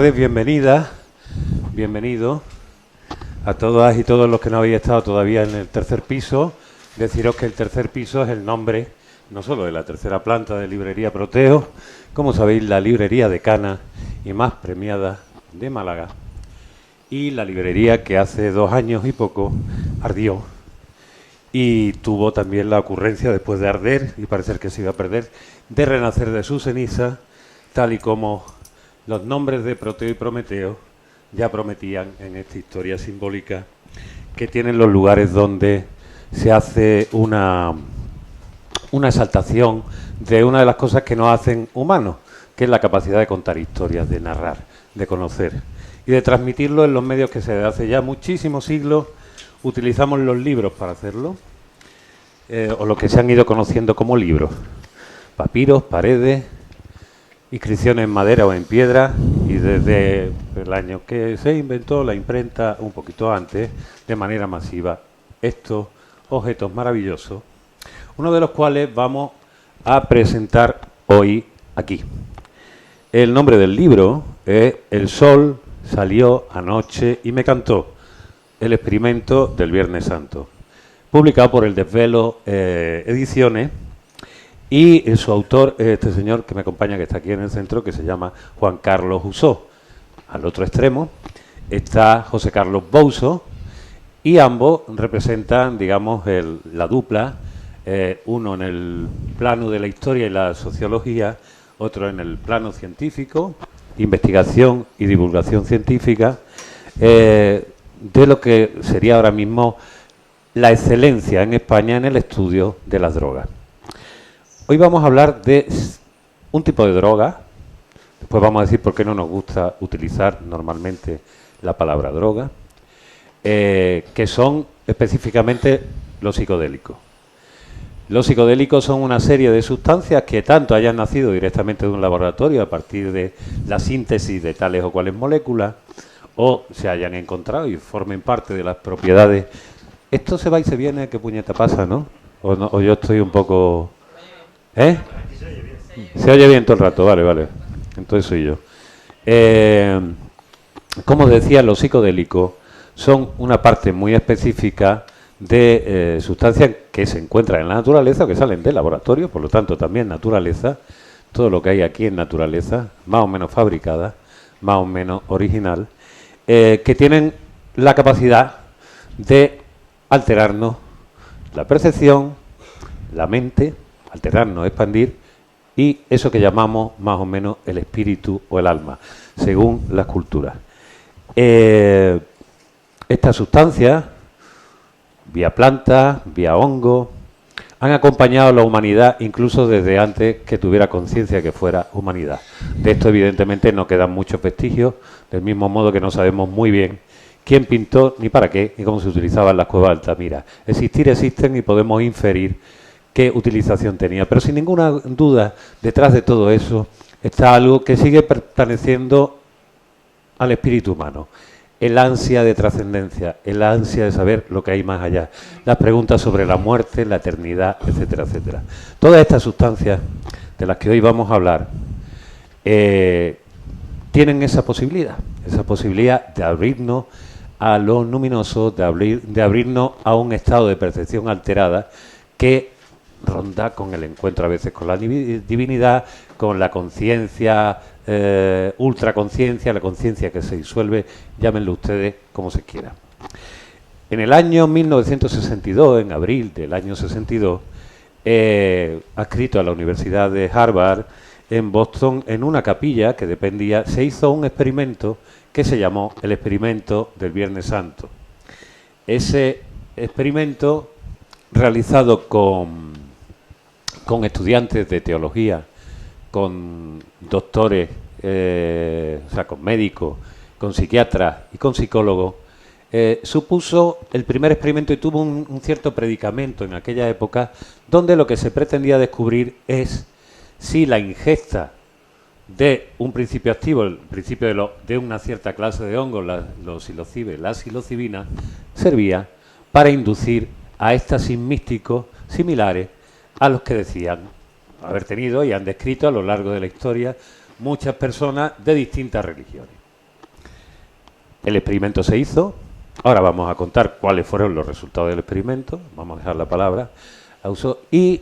tardes, bienvenidas, bienvenidos a todas y todos los que no habéis estado todavía en el tercer piso. Deciros que el tercer piso es el nombre no solo de la tercera planta de Librería Proteo, como sabéis, la librería decana y más premiada de Málaga, y la librería que hace 2 años y poco ardió y tuvo también la ocurrencia, después de arder y parecer que se iba a perder, de renacer de su ceniza, tal y como los nombres de Proteo y Prometeo ya prometían en esta historia simbólica que tienen los lugares donde se hace una exaltación de una de las cosas que nos hacen humanos, que es la capacidad de contar historias, de narrar, de conocer y de transmitirlo en los medios que desde hace ya muchísimos siglos utilizamos los libros para hacerlo, o lo que se han ido conociendo como libros: papiros, paredes, inscripciones en madera o en piedra, y desde el año que se inventó la imprenta, un poquito antes, de manera masiva, estos objetos maravillosos, uno de los cuales vamos a presentar hoy aquí. El nombre del libro es El sol salió anoche y me cantó, el experimento del Viernes Santo, publicado por el Desvelo Ediciones, y su autor, este señor que me acompaña, que está aquí en el centro, que se llama Juan Carlos Usó. Al otro extremo está José Carlos Bouso, y ambos representan, digamos, la dupla, uno en el plano de la historia y la sociología, otro en el plano científico, investigación y divulgación científica, de lo que sería ahora mismo la excelencia en España en el estudio de las drogas. Hoy vamos a hablar de un tipo de droga, después vamos a decir por qué no nos gusta utilizar normalmente la palabra droga, que son específicamente los psicodélicos. Los psicodélicos son una serie de sustancias que tanto hayan nacido directamente de un laboratorio a partir de la síntesis de tales o cuales moléculas, o se hayan encontrado y formen parte de las propiedades. Esto se va y se viene, ¿qué puñeta pasa, no? O yo estoy un poco... ¿Eh? Se oye bien todo el rato, vale. Entonces soy yo. Como decía, los psicodélicos son una parte muy específica de sustancias que se encuentran en la naturaleza o que salen del laboratorio, por lo tanto también naturaleza. Todo lo que hay aquí en naturaleza, más o menos fabricada, más o menos original, que tienen la capacidad de alterarnos la percepción, la mente, alterarnos, expandir, y eso que llamamos más o menos el espíritu o el alma, según las culturas. Estas sustancias, vía plantas, vía hongo, han acompañado a la humanidad incluso desde antes que tuviera conciencia que fuera humanidad. De esto evidentemente no quedan muchos vestigios, del mismo modo que no sabemos muy bien quién pintó, ni para qué, ni cómo se utilizaban las cuevas de Altamira. Existir existen y podemos inferir qué utilización tenía, pero sin ninguna duda, detrás de todo eso está algo que sigue perteneciendo al espíritu humano: el ansia de trascendencia, el ansia de saber lo que hay más allá, las preguntas sobre la muerte, la eternidad, etcétera, etcétera. Todas estas sustancias de las que hoy vamos a hablar tienen esa posibilidad de abrirnos a lo luminoso, de abrirnos a un estado de percepción alterada que ronda con el encuentro a veces con la divinidad, con la conciencia, ultraconciencia, la conciencia que se disuelve, llámenlo ustedes como se quiera. En el año 1962, en abril del año 62, adscrito a la Universidad de Harvard, en Boston, en una capilla que dependía, se hizo un experimento que se llamó el experimento del Viernes Santo. Ese experimento, realizado con estudiantes de teología, con doctores, o sea, con médicos, con psiquiatras y con psicólogos, supuso el primer experimento y tuvo un cierto predicamento en aquella época, donde lo que se pretendía descubrir es si la ingesta de un principio activo, el principio de una cierta clase de hongos, los psilocibes, la psilocibina, servía para inducir a éxtasis místicos similares a los que decían haber tenido y han descrito a lo largo de la historia muchas personas de distintas religiones. El experimento se hizo. Ahora vamos a contar cuáles fueron los resultados del experimento. Vamos a dejar la palabra a uso. Y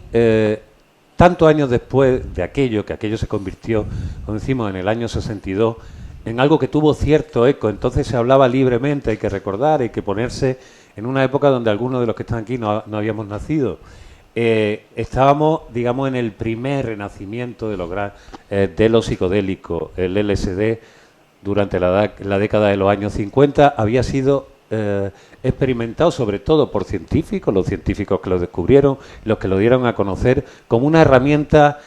tantos años después de aquello, que aquello se convirtió, como decimos, en el año 62, en algo que tuvo cierto eco. Entonces se hablaba libremente, hay que recordar, hay que ponerse en una época donde algunos de los que están aquí no habíamos nacido. Estábamos, digamos, en el primer renacimiento de lo psicodélico. El LSD, durante la década de los años 50, había sido experimentado sobre todo por científicos, los científicos que lo descubrieron, los que lo dieron a conocer, como una herramienta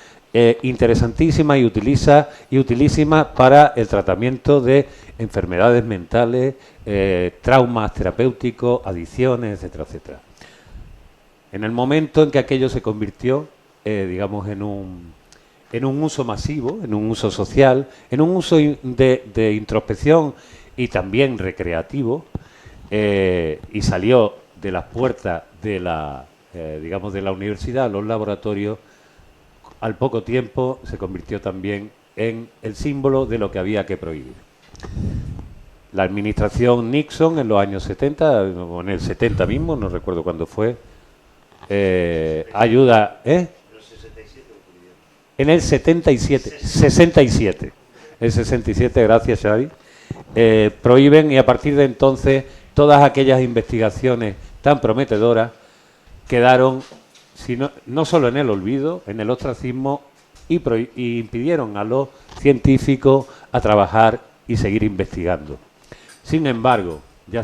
interesantísima y utilísima para el tratamiento de enfermedades mentales, traumas terapéuticos, adicciones, etcétera, etcétera. En el momento en que aquello se convirtió, digamos, en un uso masivo, en un uso social, en un uso de introspección y también recreativo, y salió de las puertas de digamos, de la universidad a los laboratorios, al poco tiempo se convirtió también en el símbolo de lo que había que prohibir. La administración Nixon en los años 70, o en el 70 mismo, no recuerdo cuándo fue, ayuda, en el 67, el 67, gracias Xavi, prohíben, y a partir de entonces todas aquellas investigaciones tan prometedoras quedaron, no solo en el olvido, en el ostracismo, y impidieron a los científicos a trabajar y seguir investigando. Sin embargo, ya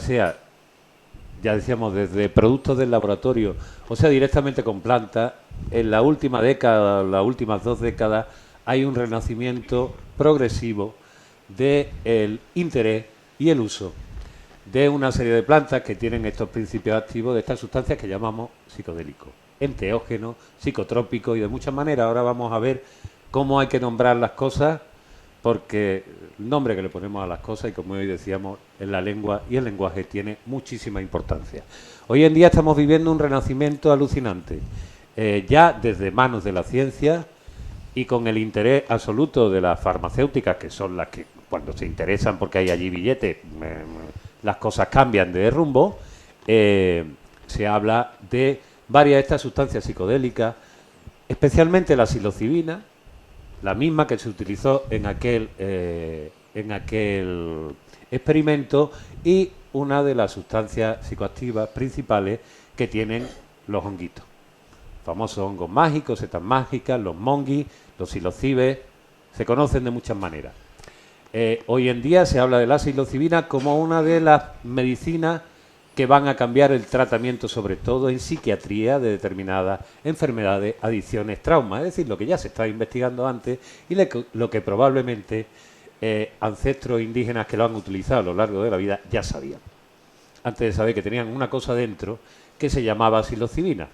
decíamos, desde productos del laboratorio, o sea, directamente con plantas, en la última década, las últimas 2 décadas, hay un renacimiento progresivo del interés y el uso de una serie de plantas que tienen estos principios activos de estas sustancias que llamamos psicodélicos, enteógenos, psicotrópicos y de muchas maneras. Ahora vamos a ver cómo hay que nombrar las cosas, porque el nombre que le ponemos a las cosas, y como hoy decíamos, en la lengua y el lenguaje tiene muchísima importancia. Hoy en día estamos viviendo un renacimiento alucinante, ya desde manos de la ciencia y con el interés absoluto de las farmacéuticas, que son las que cuando se interesan porque hay allí billetes, las cosas cambian de rumbo. Se habla de varias de estas sustancias psicodélicas, especialmente la psilocibina, la misma que se utilizó en aquel experimento, y una de las sustancias psicoactivas principales que tienen los honguitos. Famosos hongos mágicos, setas mágicas, los monguis, los psilocibes, se conocen de muchas maneras. Hoy en día se habla de la psilocibina como una de las medicinas que van a cambiar el tratamiento, sobre todo en psiquiatría, de determinadas enfermedades, adicciones, traumas, es decir, lo que ya se estaba investigando antes y lo que probablemente ancestros indígenas que lo han utilizado a lo largo de la vida ya sabían, antes de saber que tenían una cosa dentro que se llamaba psilocibina.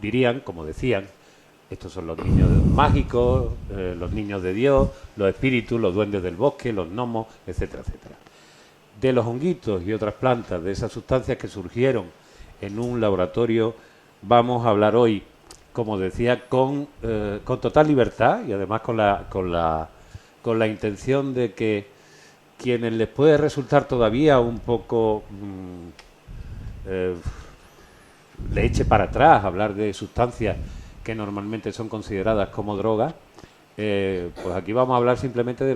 Dirían, como decían, estos son los niños mágicos, los niños de Dios, los espíritus, los duendes del bosque, los gnomos, etcétera, etcétera. De los honguitos y otras plantas, de esas sustancias que surgieron en un laboratorio, vamos a hablar hoy, como decía, con total libertad, y además con la intención de que quienes les puede resultar todavía un poco le eche para atrás hablar de sustancias que normalmente son consideradas como drogas, pues aquí vamos a hablar simplemente de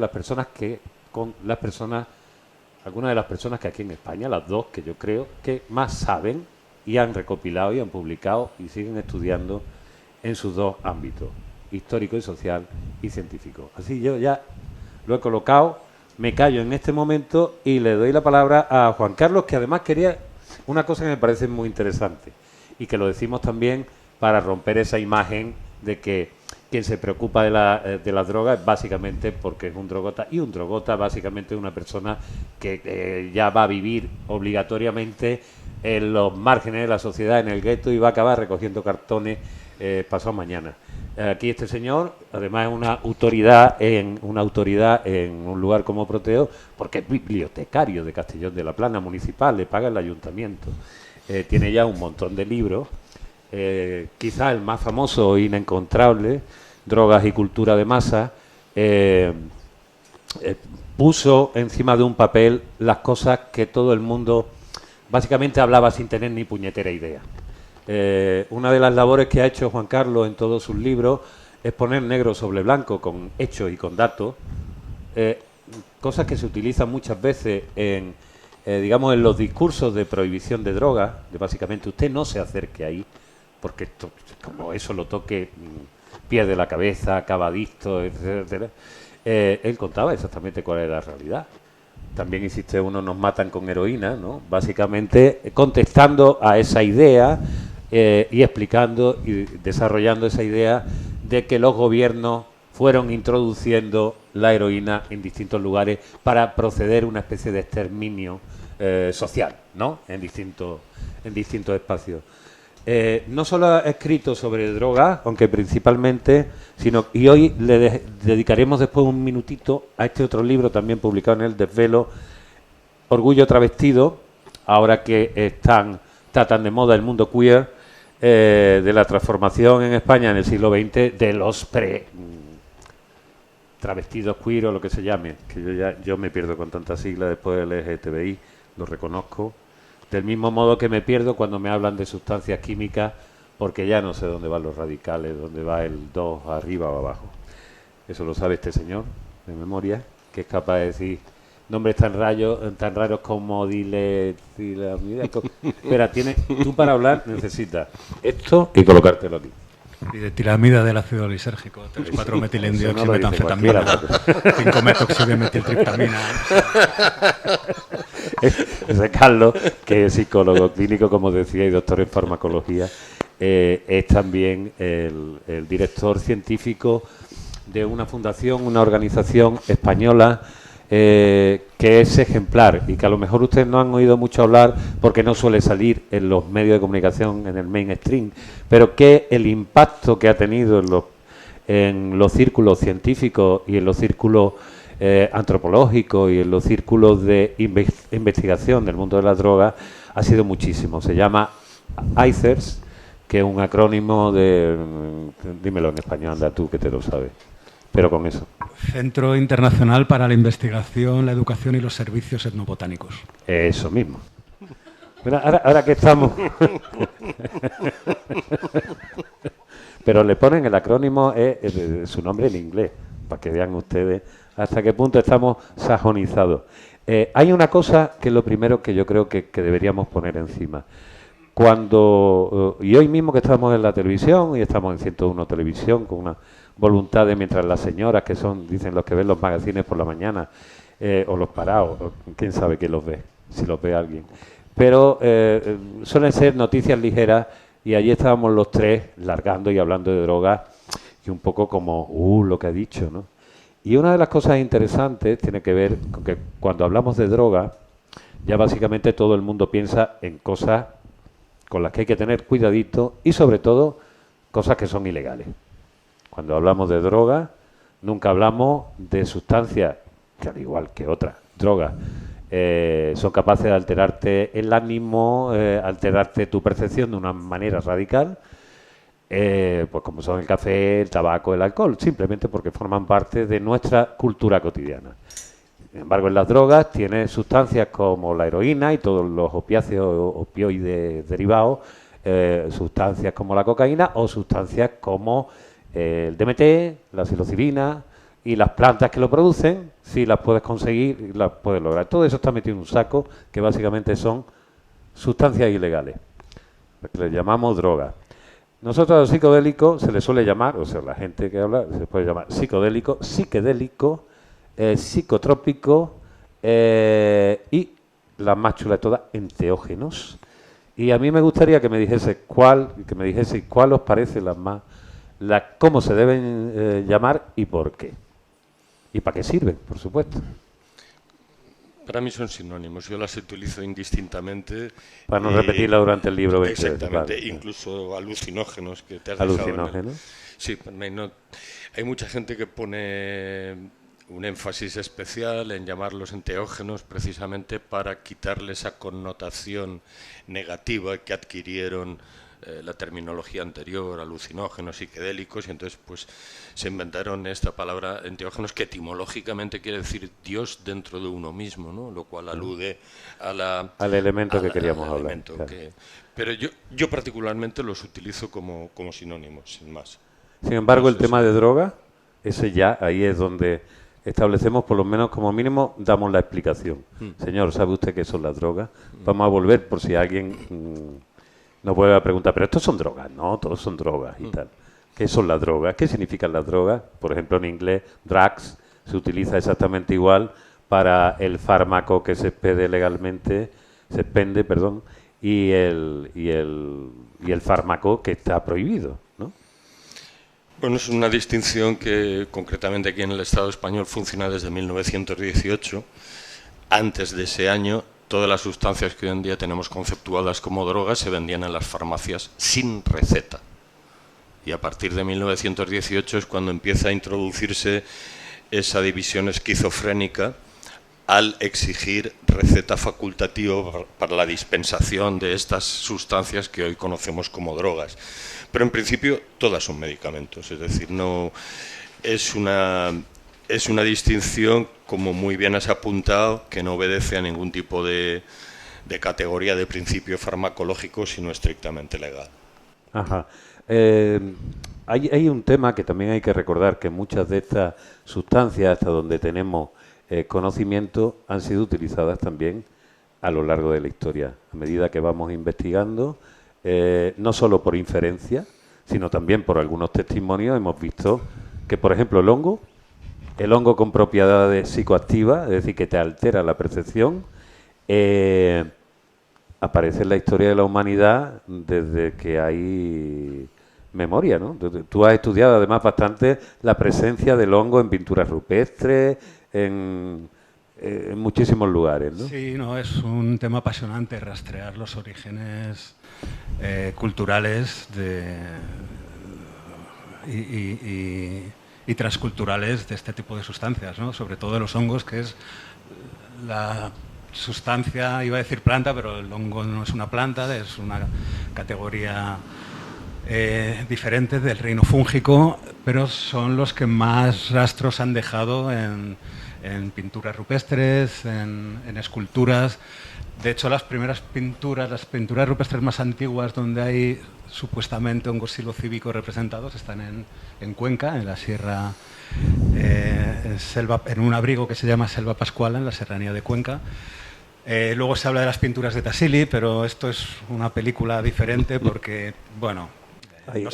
algunas de las personas que aquí en España, las dos que yo creo que más saben y han recopilado y han publicado y siguen estudiando en sus dos ámbitos, histórico y social y científico. Así yo ya lo he colocado, me callo en este momento y le doy la palabra a Juan Carlos, que además quería una cosa que me parece muy interesante y que lo decimos también para romper esa imagen de que quien se preocupa de las drogas es básicamente porque es un drogota, y un drogota básicamente es una persona que ya va a vivir obligatoriamente en los márgenes de la sociedad, en el gueto, y va a acabar recogiendo cartones pasado mañana. Aquí este señor, además, es una autoridad en un lugar como Proteo, porque es bibliotecario de Castellón de la Plana municipal, le paga el ayuntamiento. Tiene ya un montón de libros, quizá el más famoso e inencontrable, Drogas y cultura de masa, puso encima de un papel las cosas que todo el mundo básicamente hablaba sin tener ni puñetera idea. Una de las labores que ha hecho Juan Carlos en todos sus libros es poner negro sobre blanco con hechos y con datos, cosas que se utilizan muchas veces en, digamos, en los discursos de prohibición de drogas, de básicamente usted no se acerque ahí, porque esto, como eso lo toque, pierde la cabeza, acaba adicto, etcétera. Él contaba exactamente cuál era la realidad. También existe uno, nos matan con heroína, ¿no? Básicamente contestando a esa idea y explicando y desarrollando esa idea de que los gobiernos fueron introduciendo la heroína en distintos lugares para proceder a una especie de exterminio social, ¿no? En distintos espacios. No solo ha escrito sobre drogas, aunque principalmente, sino y hoy le dedicaremos después un minutito a este otro libro también publicado en El Desvelo, Orgullo Travestido, ahora que está tan de moda el mundo queer, de la transformación en España en el siglo XX de los travestidos queer o lo que se llame, que yo me pierdo con tantas siglas después del LGTBI, lo reconozco. Del mismo modo que me pierdo cuando me hablan de sustancias químicas, porque ya no sé dónde van los radicales, dónde va el 2, arriba o abajo. Eso lo sabe este señor, de memoria, que es capaz de decir nombres tan raros como Espera, tú para hablar necesitas esto y colocártelo aquí. Y de tiramida del ácido lisérgico, 3,4-metilendioximetanfetamina, 5-metoxidimetiltriptamina. Ese Carlos, que es psicólogo clínico, como decía, y doctor en farmacología, es también el director científico de una fundación, una organización española que es ejemplar y que a lo mejor ustedes no han oído mucho hablar porque no suele salir en los medios de comunicación, en el mainstream, pero que el impacto que ha tenido en los círculos científicos y en los círculos antropológicos y en los círculos de investigación del mundo de las drogas ha sido muchísimo. Se llama ICERS, que es un acrónimo de... Dímelo en español, anda tú que te lo sabes. Pero con eso. Centro Internacional para la Investigación, la Educación y los Servicios Etnobotánicos. Eso mismo. Mira, ahora que estamos... Pero le ponen el acrónimo, su nombre en inglés, para que vean ustedes hasta qué punto estamos sajonizados. Hay una cosa que es lo primero que yo creo que deberíamos poner encima. Y hoy mismo que estamos en la televisión, y estamos en 101 Televisión, con una voluntad de, mientras las señoras, que son, dicen, los que ven los magazines por la mañana, o los parados, o quién sabe quién los ve, si los ve alguien. Pero suelen ser noticias ligeras, y allí estábamos los tres largando y hablando de drogas, y un poco como, lo que ha dicho, ¿no? Y una de las cosas interesantes tiene que ver con que cuando hablamos de droga, ya básicamente todo el mundo piensa en cosas con las que hay que tener cuidadito y sobre todo cosas que son ilegales. Cuando hablamos de droga, nunca hablamos de sustancias que, al igual que otras drogas, son capaces de alterarte el ánimo, alterarte tu percepción de una manera radical, pues como son el café, el tabaco, el alcohol, simplemente porque forman parte de nuestra cultura cotidiana. Sin embargo, en las drogas tiene sustancias como la heroína y todos los opiáceos, opioides derivados, sustancias como la cocaína o sustancias como el DMT, la psilocibina y las plantas que lo producen, si las puedes conseguir, las puedes lograr. Todo eso está metido en un saco que básicamente son sustancias ilegales, que le llamamos drogas. Nosotros a los psicodélicos se les suele llamar, o sea, la gente que habla se puede llamar psicodélico, psiquedélico, psicotrópico y la más chula de todas, enteógenos. Y a mí me gustaría que me dijese cuál os parece cómo se deben llamar y por qué. Y para qué sirven, por supuesto. Para mí son sinónimos, yo las utilizo indistintamente. Para no repetirla durante el libro 20 exactamente, veces, incluso alucinógenos que te has ¿Alucinógenos? Sí, hay mucha gente que pone un énfasis especial en llamarlos enteógenos precisamente para quitarle esa connotación negativa que adquirieron la terminología anterior, alucinógenos, psicodélicos, y entonces pues se inventaron esta palabra enteógenos, que etimológicamente quiere decir Dios dentro de uno mismo, ¿no? Lo cual alude al elemento que queríamos hablar. Claro. Pero yo particularmente los utilizo como sinónimos, sin más. Sin embargo, el tema de droga, ese ya, ahí es donde establecemos, por lo menos como mínimo, damos la explicación. Señor, ¿sabe usted qué son las drogas? Vamos a volver por si alguien nos vuelve a preguntar, pero estos son drogas, no, todos son drogas y tal. ¿Qué son las drogas? ¿Qué significan las drogas? Por ejemplo, en inglés, drugs se utiliza exactamente igual para el fármaco que se expende legalmente, y el fármaco que está prohibido, ¿no? Bueno, es una distinción que concretamente aquí en el Estado español funciona desde 1918. Antes de ese año, todas las sustancias que hoy en día tenemos conceptuadas como drogas se vendían en las farmacias sin receta. Y a partir de 1918 es cuando empieza a introducirse esa división esquizofrénica al exigir receta facultativa para la dispensación de estas sustancias que hoy conocemos como drogas. Pero en principio todas son medicamentos, es decir, no es una distinción, como muy bien has apuntado, que no obedece a ningún tipo de categoría de principio farmacológico, sino estrictamente legal. Ajá. Hay un tema que también hay que recordar, que muchas de estas sustancias, hasta donde tenemos conocimiento, han sido utilizadas también a lo largo de la historia. A medida que vamos investigando, no solo por inferencia, sino también por algunos testimonios, hemos visto que, por ejemplo, el hongo con propiedades psicoactivas, es decir, que te altera la percepción, aparece en la historia de la humanidad desde que hay memoria, ¿no? Tú has estudiado además bastante la presencia del hongo en pinturas rupestres, en muchísimos lugares, ¿no? Sí, no, es un tema apasionante rastrear los orígenes culturales y transculturales de este tipo de sustancias, ¿no? Sobre todo de los hongos, que es la sustancia, iba a decir planta, pero el hongo no es una planta, es una categoría diferente del reino fúngico, pero son los que más rastros han dejado en pinturas rupestres, en esculturas. De hecho, las pinturas rupestres más antiguas donde hay supuestamente hongos psilocíbicos representados están en Cuenca, en la sierra, en un abrigo que se llama Selva Pascuala, en la serranía de Cuenca. Luego se habla de las pinturas de Tassili, pero esto es una película diferente porque, bueno,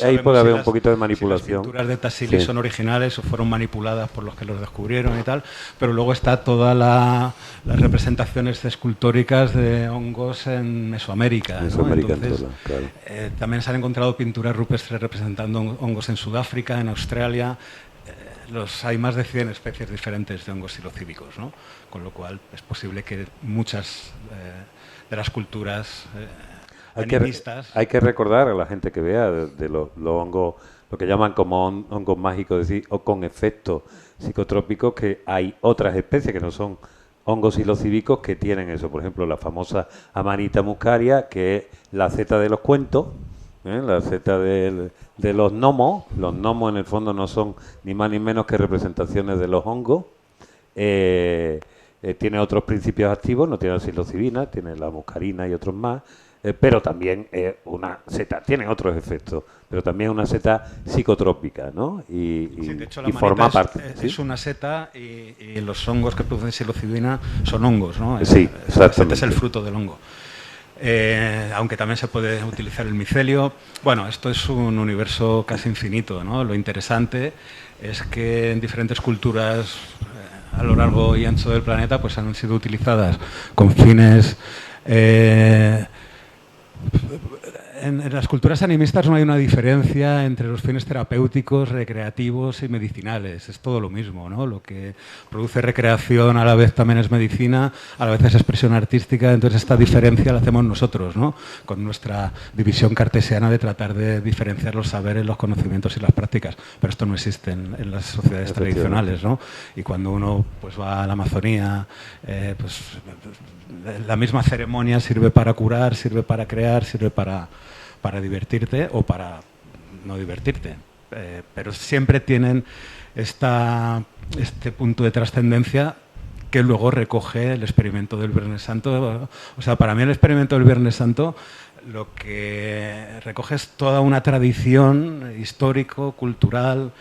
ahí puede haber un poquito de manipulación. Si las pinturas de Tassili son originales o fueron manipuladas por los que los descubrieron y tal, pero luego está todas las representaciones escultóricas de hongos en Mesoamérica, ¿no? Entonces, claro. También se han encontrado pinturas rupestres representando hongos en Sudáfrica, en Australia. Hay más de 100 especies diferentes de hongos psilocíbicos, ¿no? Con lo cual es posible que muchas de las culturas hay que recordar a la gente que vea de los hongos, lo que llaman como hongos mágicos, es decir, o con efectos psicotrópicos, que hay otras especies que no son hongos psilocíbicos que tienen eso. Por ejemplo, la famosa Amanita muscaria, que es la zeta de los cuentos, la zeta de los gnomos. Los gnomos en el fondo no son ni más ni menos que representaciones de los hongos. Tiene otros principios activos, no tiene la psilocibina, tiene la muscarina y otros más. Pero también es una seta, tiene otros efectos, pero también una seta psicotrópica, ¿no? Sí, de hecho, la forma parte. Es una seta y los hongos que producen psilocibina son hongos, ¿no? Sí, exactamente. La seta es el fruto del hongo. Aunque también se puede utilizar el micelio. Bueno, esto es un universo casi infinito, ¿no? Lo interesante es que en diferentes culturas a lo largo y ancho del planeta pues han sido utilizadas con fines... En las culturas animistas no hay una diferencia entre los fines terapéuticos, recreativos y medicinales. Es todo lo mismo, ¿no? Lo que produce recreación a la vez también es medicina, a la vez es expresión artística. Entonces esta diferencia la hacemos nosotros, ¿no? Con nuestra división cartesiana de tratar de diferenciar los saberes, los conocimientos y las prácticas. Pero esto no existe en las sociedades tradicionales, ¿no? Y cuando uno pues va a la Amazonía, pues la misma ceremonia sirve para curar, sirve para crear, sirve para para divertirte o para no divertirte. Pero siempre tienen este punto de trascendencia que luego recoge el experimento del Viernes Santo. O sea, para mí el experimento del Viernes Santo lo que recoge es toda una tradición histórico, cultural,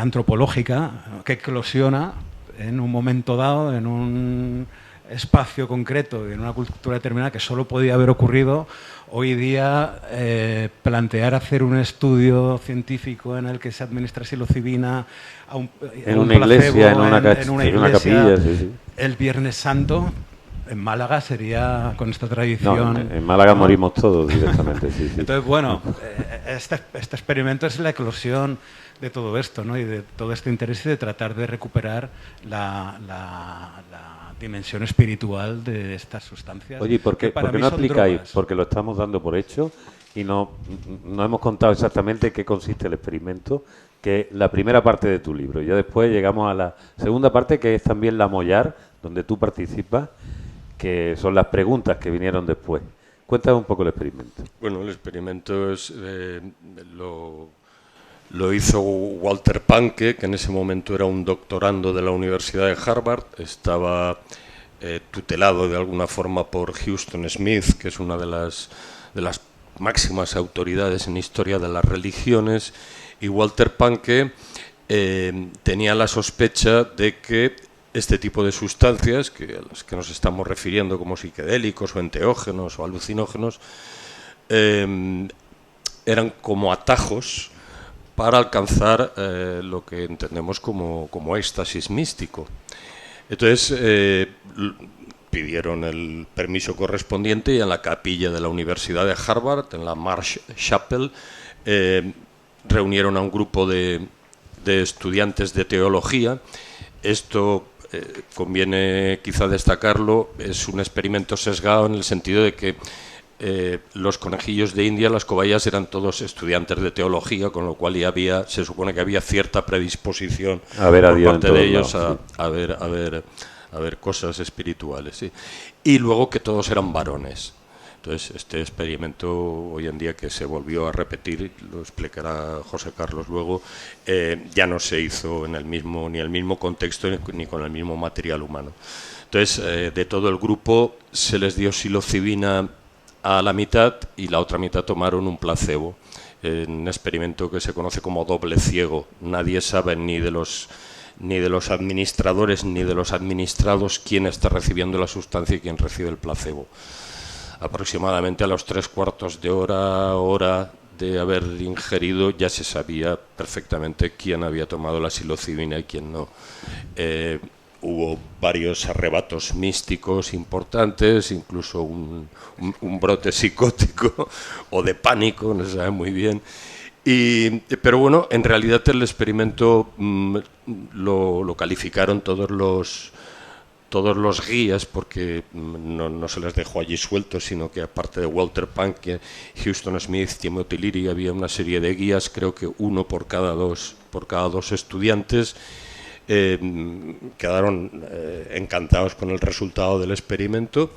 antropológica, que eclosiona en un momento dado, en un espacio concreto y en una cultura determinada que solo podía haber ocurrido. Hoy día plantear hacer un estudio científico en el que se administra psilocibina en una iglesia, en una capilla, sí. El Viernes Santo en Málaga sería con esta tradición. No, en Málaga morimos todos directamente, sí. Entonces, bueno, este experimento es la eclosión de todo esto, ¿no? Y de todo este interés y de tratar de recuperar la dimensión espiritual de estas sustancias. Oye, ¿por qué no aplicáis? Drogas. Porque lo estamos dando por hecho y no hemos contado exactamente qué consiste el experimento, que es la primera parte de tu libro. Ya después llegamos a la segunda parte, que es también la Mollar, donde tú participas, que son las preguntas que vinieron después. Cuéntame un poco el experimento. Bueno, el experimento es lo hizo Walter Pahnke, que en ese momento era un doctorando de la Universidad de Harvard. Estaba tutelado de alguna forma por Huston Smith, que es una de las máximas autoridades en historia de las religiones. Y Walter Pahnke tenía la sospecha de que este tipo de sustancias, a las que nos estamos refiriendo como psiquedélicos o enteógenos o alucinógenos, eran como atajos para alcanzar lo que entendemos como éxtasis místico. Entonces pidieron el permiso correspondiente y en la capilla de la Universidad de Harvard, en la Marsh Chapel, reunieron a un grupo de estudiantes de teología. Esto conviene quizá destacarlo, es un experimento sesgado en el sentido de que los conejillos de India, las cobayas, eran todos estudiantes de teología, con lo cual se supone que había cierta predisposición por parte de ellos a ver cosas espirituales, sí. Y luego que todos eran varones. Entonces, este experimento hoy en día, que se volvió a repetir, lo explicará José Carlos luego, ya no se hizo en el mismo contexto ni con el mismo material humano. Entonces, de todo el grupo se les dio psilocibina a la mitad y la otra mitad tomaron un placebo, en un experimento que se conoce como doble ciego. Nadie sabe ni de los administradores ni de los administrados quién está recibiendo la sustancia y quién recibe el placebo. Aproximadamente a los 3/4 de hora de haber ingerido ya se sabía perfectamente quién había tomado la psilocibina y quién no. Hubo varios arrebatos místicos importantes, incluso un brote psicótico o de pánico, no se sabe muy bien. Pero bueno, en realidad el experimento lo calificaron todos los guías, porque no se les dejó allí sueltos, sino que aparte de Walter Pahnke, Huston Smith, Timothy Leary, había una serie de guías, creo que uno por cada dos estudiantes. Quedaron encantados con el resultado del experimento.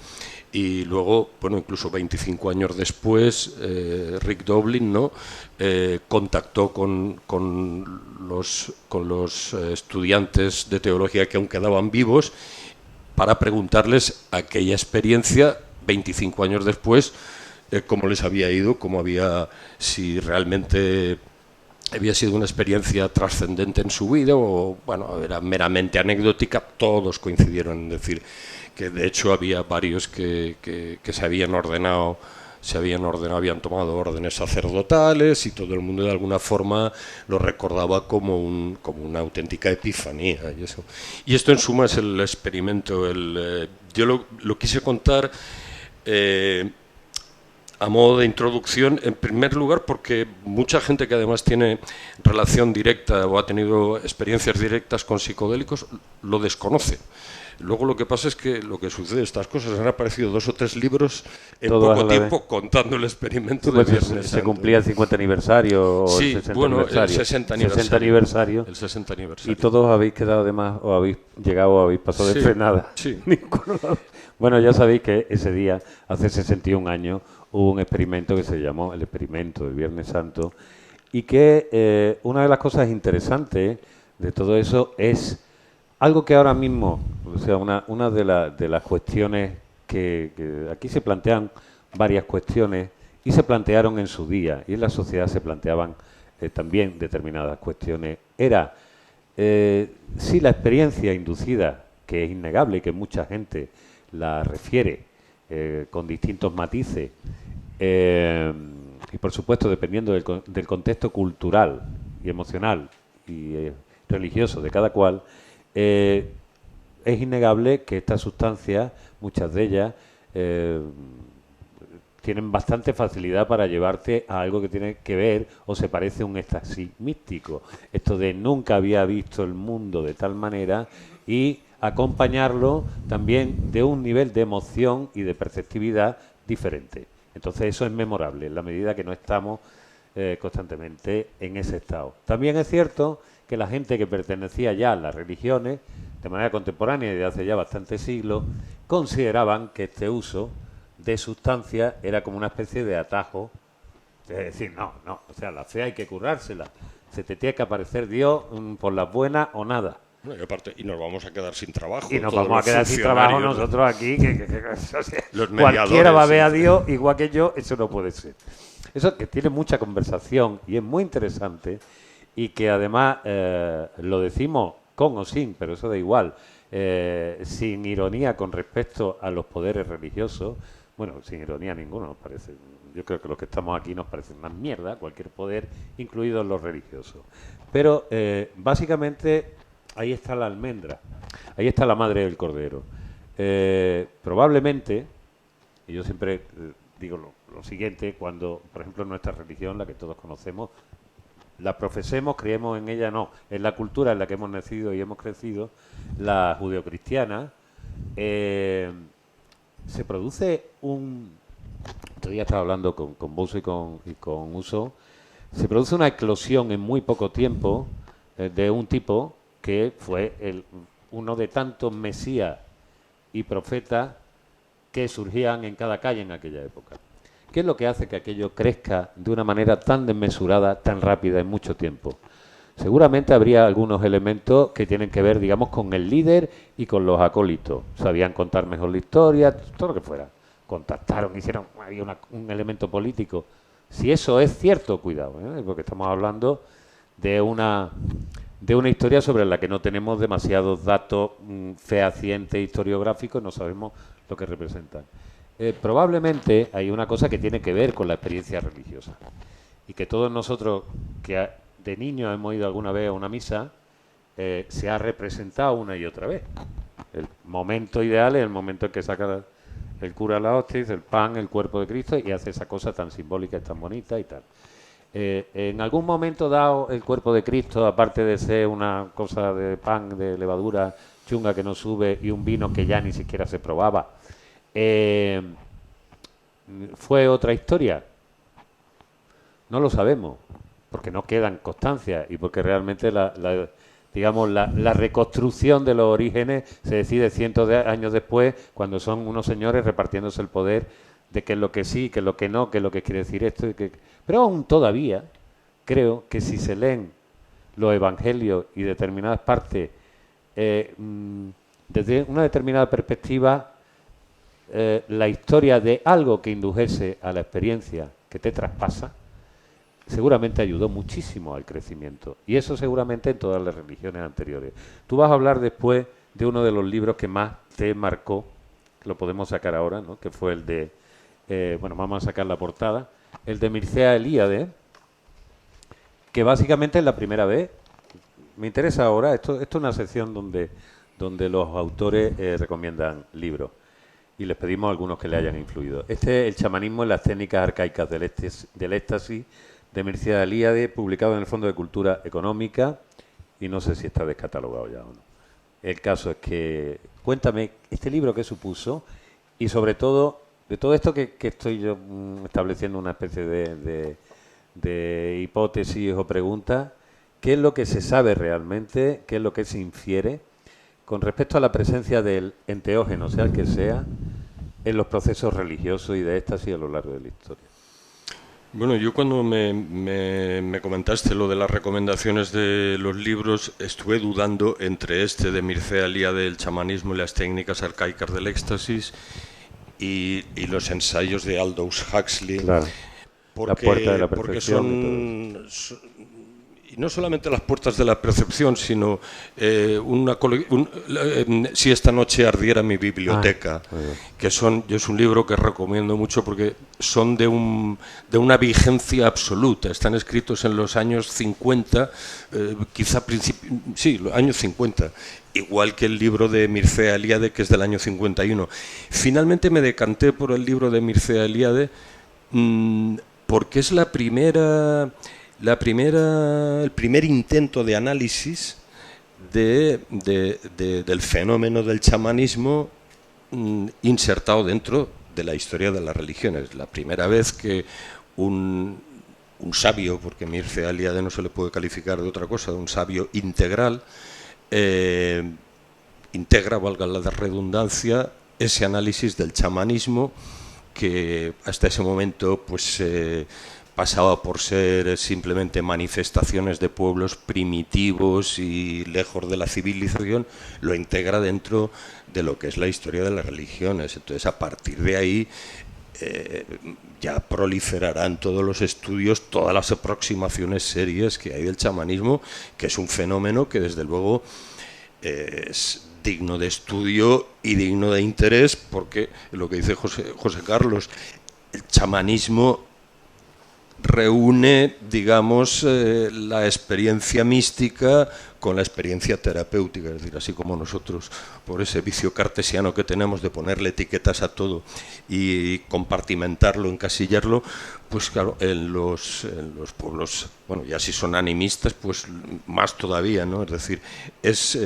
Y luego, bueno, incluso 25 años después, Rick Doblin, ¿no?, contactó con los estudiantes de teología que aún quedaban vivos para preguntarles aquella experiencia 25 años después, cómo les había ido, si realmente había sido una experiencia trascendente en su vida o, bueno, era meramente anecdótica. Todos coincidieron en decir que de hecho había varios que se habían ordenado, habían tomado órdenes sacerdotales, y todo el mundo de alguna forma lo recordaba como una auténtica epifanía. Y esto en suma es el experimento. Yo lo quise contar a modo de introducción, en primer lugar porque mucha gente que además tiene relación directa o ha tenido experiencias directas con psicodélicos lo desconoce. Luego lo que pasa es que lo que sucede, estas cosas, han aparecido 2 o 3 libros en Todos poco tiempo contando el experimento pues de Viernes se Santo. cumplía el 50 aniversario o Sí, el 60 bueno, aniversario. el 60 60 aniversario. El 60 aniversario. Y todos habéis quedado de más, o habéis llegado, o habéis pasado de frenada. Sí. Bueno, ya sabéis que ese día, hace 61 años, hubo un experimento que se llamó el experimento del Viernes Santo, y que una de las cosas interesantes de todo eso es algo que ahora mismo, o sea, una de las cuestiones que aquí se plantean varias cuestiones y se plantearon en su día, y en la sociedad se planteaban también determinadas cuestiones, era si la experiencia inducida, que es innegable y que mucha gente la refiere con distintos matices, y por supuesto dependiendo del contexto cultural y emocional y religioso de cada cual, es innegable que estas sustancias, muchas de ellas, tienen bastante facilidad para llevarte a algo que tiene que ver o se parece a un éxtasis místico. Esto de nunca había visto el mundo de tal manera, y acompañarlo también de un nivel de emoción y de perceptividad diferente. Entonces eso es memorable en la medida que no estamos constantemente en ese estado. También es cierto que la gente que pertenecía ya a las religiones, de manera contemporánea y de hace ya bastantes siglos, consideraban que este uso de sustancias era como una especie de atajo, es decir, no, o sea, la fe hay que curársela, se te tiene que aparecer Dios por las buenas o nada. No, y aparte, y nos vamos a quedar sin trabajo. Y nos vamos a quedar sin trabajo nosotros aquí, o sea, cualquiera va a ver a Dios igual que yo, eso no puede ser. Eso que tiene mucha conversación y es muy interesante, y que además lo decimos con o sin, pero eso da igual, sin ironía con respecto a los poderes religiosos. Bueno, sin ironía ninguna nos parece. Yo creo que los que estamos aquí nos parecen más mierda, cualquier poder, incluidos los religiosos. Pero básicamente ahí está la almendra, ahí está la madre del cordero. Probablemente, y yo siempre digo lo siguiente, cuando, por ejemplo, nuestra religión, la que todos conocemos, la profesemos, creemos en ella, no. Es la cultura en la que hemos nacido y hemos crecido, la judeocristiana. Se produce un... Otro día estaba hablando con Boso y con Uso. Se produce una eclosión en muy poco tiempo de un tipo que fue uno de tantos mesías y profetas que surgían en cada calle en aquella época. ¿Qué es lo que hace que aquello crezca de una manera tan desmesurada, tan rápida en mucho tiempo? Seguramente habría algunos elementos que tienen que ver, digamos, con el líder y con los acólitos. Sabían contar mejor la historia, todo lo que fuera. Contactaron, hicieron, había un elemento político. Si eso es cierto, cuidado, porque estamos hablando de una historia sobre la que no tenemos demasiados datos fehacientes historiográficos, no sabemos lo que representan. Probablemente hay una cosa que tiene que ver con la experiencia religiosa, y que todos nosotros que de niños hemos ido alguna vez a una misa, se ha representado una y otra vez. El momento ideal es el momento en que saca el cura la hostia, dice el pan, el cuerpo de Cristo, y hace esa cosa tan simbólica y tan bonita y tal. En algún momento dado, el cuerpo de Cristo, aparte de ser una cosa de pan, de levadura chunga que no sube, y un vino que ya ni siquiera se probaba, ¿fue otra historia? No lo sabemos, porque no quedan constancias y porque realmente la reconstrucción de los orígenes se decide cientos de años después, cuando son unos señores repartiéndose el poder de qué es lo que sí, qué es lo que no, qué es lo que quiere decir esto. Pero aún todavía creo que si se leen los evangelios y determinadas partes desde una determinada perspectiva, la historia de algo que indujese a la experiencia que te traspasa, seguramente ayudó muchísimo al crecimiento. Y eso seguramente en todas las religiones anteriores. Tú vas a hablar después de uno de los libros que más te marcó, lo podemos sacar ahora, ¿no? Que fue el de, vamos a sacar la portada, el de Mircea Eliade, que básicamente es la primera vez. Me interesa ahora, esto es una sección donde los autores recomiendan libros, y les pedimos a algunos que le hayan influido. Este es El chamanismo en las técnicas arcaicas del éxtasis, de Mircea Eliade, publicado en el Fondo de Cultura Económica, y no sé si está descatalogado ya o no. El caso es que, cuéntame, este libro qué supuso y sobre todo, de todo esto que estoy yo estableciendo una especie de hipótesis o pregunta, ¿qué es lo que se sabe realmente? ¿Qué es lo que se infiere con respecto a la presencia del enteógeno, sea el que sea, en los procesos religiosos y de éxtasis a lo largo de la historia? Bueno, yo cuando me comentaste lo de las recomendaciones de los libros, estuve dudando entre este de Mircea Eliade, el chamanismo y las técnicas arcaicas del éxtasis, y los ensayos de Aldous Huxley. Claro. La puerta de la porque perfección. y no solamente las puertas de la percepción, sino si esta noche ardiera mi biblioteca, que es un libro que recomiendo mucho porque son de una vigencia absoluta. Están escritos en los años 50, los años 50, igual que el libro de Mircea Eliade, que es del año 51. Finalmente me decanté por el libro de Mircea Eliade porque es el primer intento de análisis del fenómeno del chamanismo insertado dentro de la historia de las religiones. La primera vez que un sabio, porque Mircea Eliade no se le puede calificar de otra cosa, de un sabio integral, integra, valga la redundancia, ese análisis del chamanismo que hasta ese momento pues pasaba por ser simplemente manifestaciones de pueblos primitivos y lejos de la civilización, lo integra dentro de lo que es la historia de las religiones. Entonces, a partir de ahí ya proliferarán todos los estudios, todas las aproximaciones serias que hay del chamanismo, que es un fenómeno que desde luego es digno de estudio y digno de interés, porque lo que dice José Carlos, el chamanismo reúne, digamos, la experiencia mística con la experiencia terapéutica, es decir, así como nosotros, por ese vicio cartesiano que tenemos de ponerle etiquetas a todo y compartimentarlo, encasillarlo, pues claro, en los pueblos, bueno, ya si son animistas, pues más todavía, ¿no? Es decir, es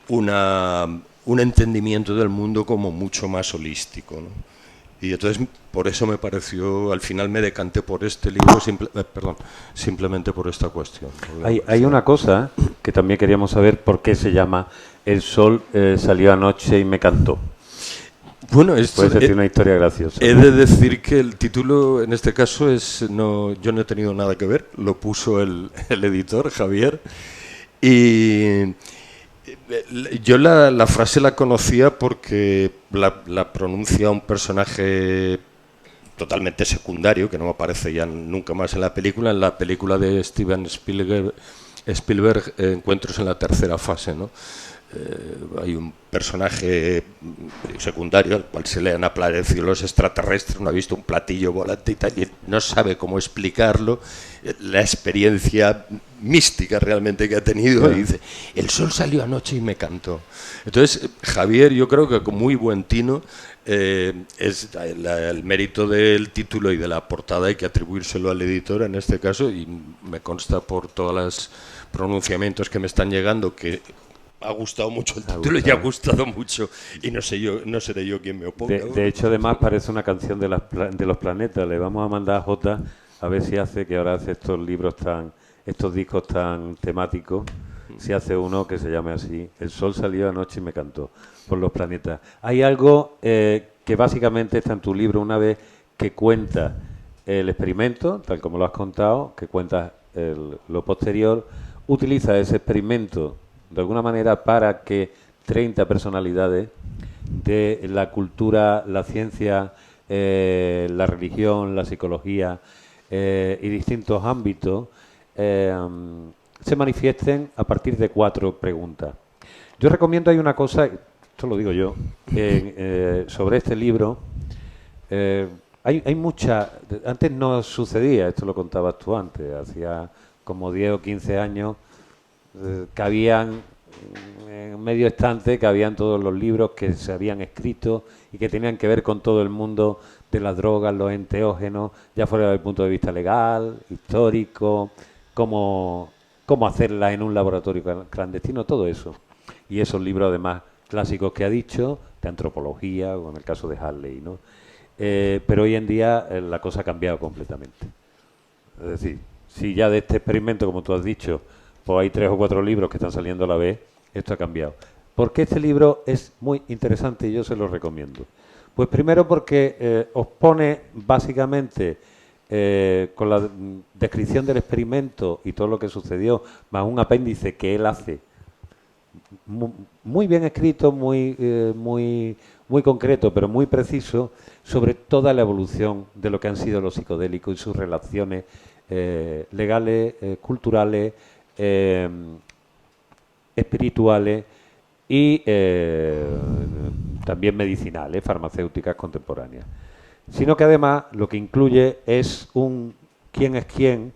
un entendimiento del mundo como mucho más holístico, ¿no? Y entonces por eso me pareció, al final me decanté por este libro, simplemente por esta cuestión. Hay una cosa que también queríamos saber, ¿por qué se llama El sol salió anoche y me cantó? Bueno, esto puede ser una historia graciosa. He de decir que el título en este caso yo no he tenido nada que ver, lo puso el editor, Javier, y yo la frase la conocía porque la pronuncia un personaje totalmente secundario, que no aparece ya nunca más en la película de Steven Spielberg, Encuentros en la tercera fase, ¿no? Hay un personaje secundario al cual se le han aparecido los extraterrestres, no ha visto un platillo volante y tal, y no sabe cómo explicarlo, la experiencia mística realmente que ha tenido, y dice, el sol salió anoche y me cantó. Entonces, Javier, yo creo que con muy buen tino, es el mérito del título y de la portada hay que atribuírselo al editor en este caso, y me consta por todos los pronunciamientos que me están llegando que ha gustado mucho el título y ha gustado mucho, y no seré yo quien me oponga. De hecho, además parece una canción de los planetas. Le vamos a mandar a Jota a ver si hace, que ahora hace estos discos tan temáticos, si hace uno que se llame así, El sol salió anoche y me cantó, por los planetas. Hay algo que básicamente está en tu libro, una vez que cuenta el experimento, tal como lo has contado, que cuenta lo posterior, utiliza ese experimento de alguna manera para que 30 personalidades de la cultura, la ciencia, la religión, la psicología y distintos ámbitos se manifiesten a partir de 4 preguntas. Yo recomiendo, hay una cosa, esto lo digo yo, sobre este libro, hay mucha, antes no sucedía, esto lo contabas tú antes, hacía como 10 o 15 años, cabían en medio estante, cabían todos los libros que se habían escrito y que tenían que ver con todo el mundo de las drogas, los enteógenos, ya fuera desde el punto de vista legal, histórico, cómo cómo hacerla en un laboratorio clandestino, todo eso. Y esos libros, además, clásicos que ha dicho, de antropología, o en el caso de Harley, ¿no? Pero hoy en día la cosa ha cambiado completamente. Es decir, si ya de este experimento, como tú has dicho, pues hay 3 o 4 libros que están saliendo a la vez, esto ha cambiado. ¿Por qué este libro es muy interesante y yo se lo recomiendo? Pues primero porque os pone básicamente con la descripción del experimento y todo lo que sucedió, más un apéndice que él hace, muy bien escrito, muy concreto, pero muy preciso, sobre toda la evolución de lo que han sido los psicodélicos y sus relaciones legales, culturales, espirituales y también medicinales, farmacéuticas contemporáneas. Sino que además lo que incluye es un quién es quién,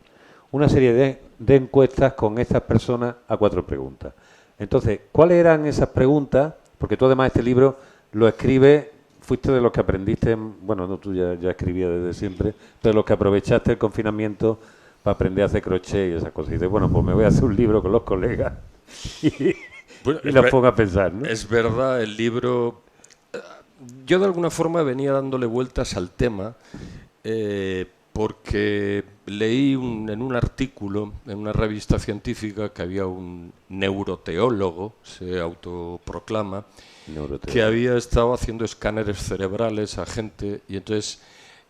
una serie de encuestas con estas personas a 4 preguntas. Entonces, ¿cuáles eran esas preguntas? Porque tú además este libro lo escribes, fuiste de los que aprendiste, bueno, no, tú ya escribías desde siempre, pero de los que aprovechaste el confinamiento para aprender a hacer crochet y esas cosas. Y dices, bueno, pues me voy a hacer un libro con los colegas y los pongo a pensar, ¿no? Es verdad, el libro... Yo de alguna forma venía dándole vueltas al tema porque leí en un artículo, en una revista científica, que había un neuroteólogo, se autoproclama, que había estado haciendo escáneres cerebrales a gente, y entonces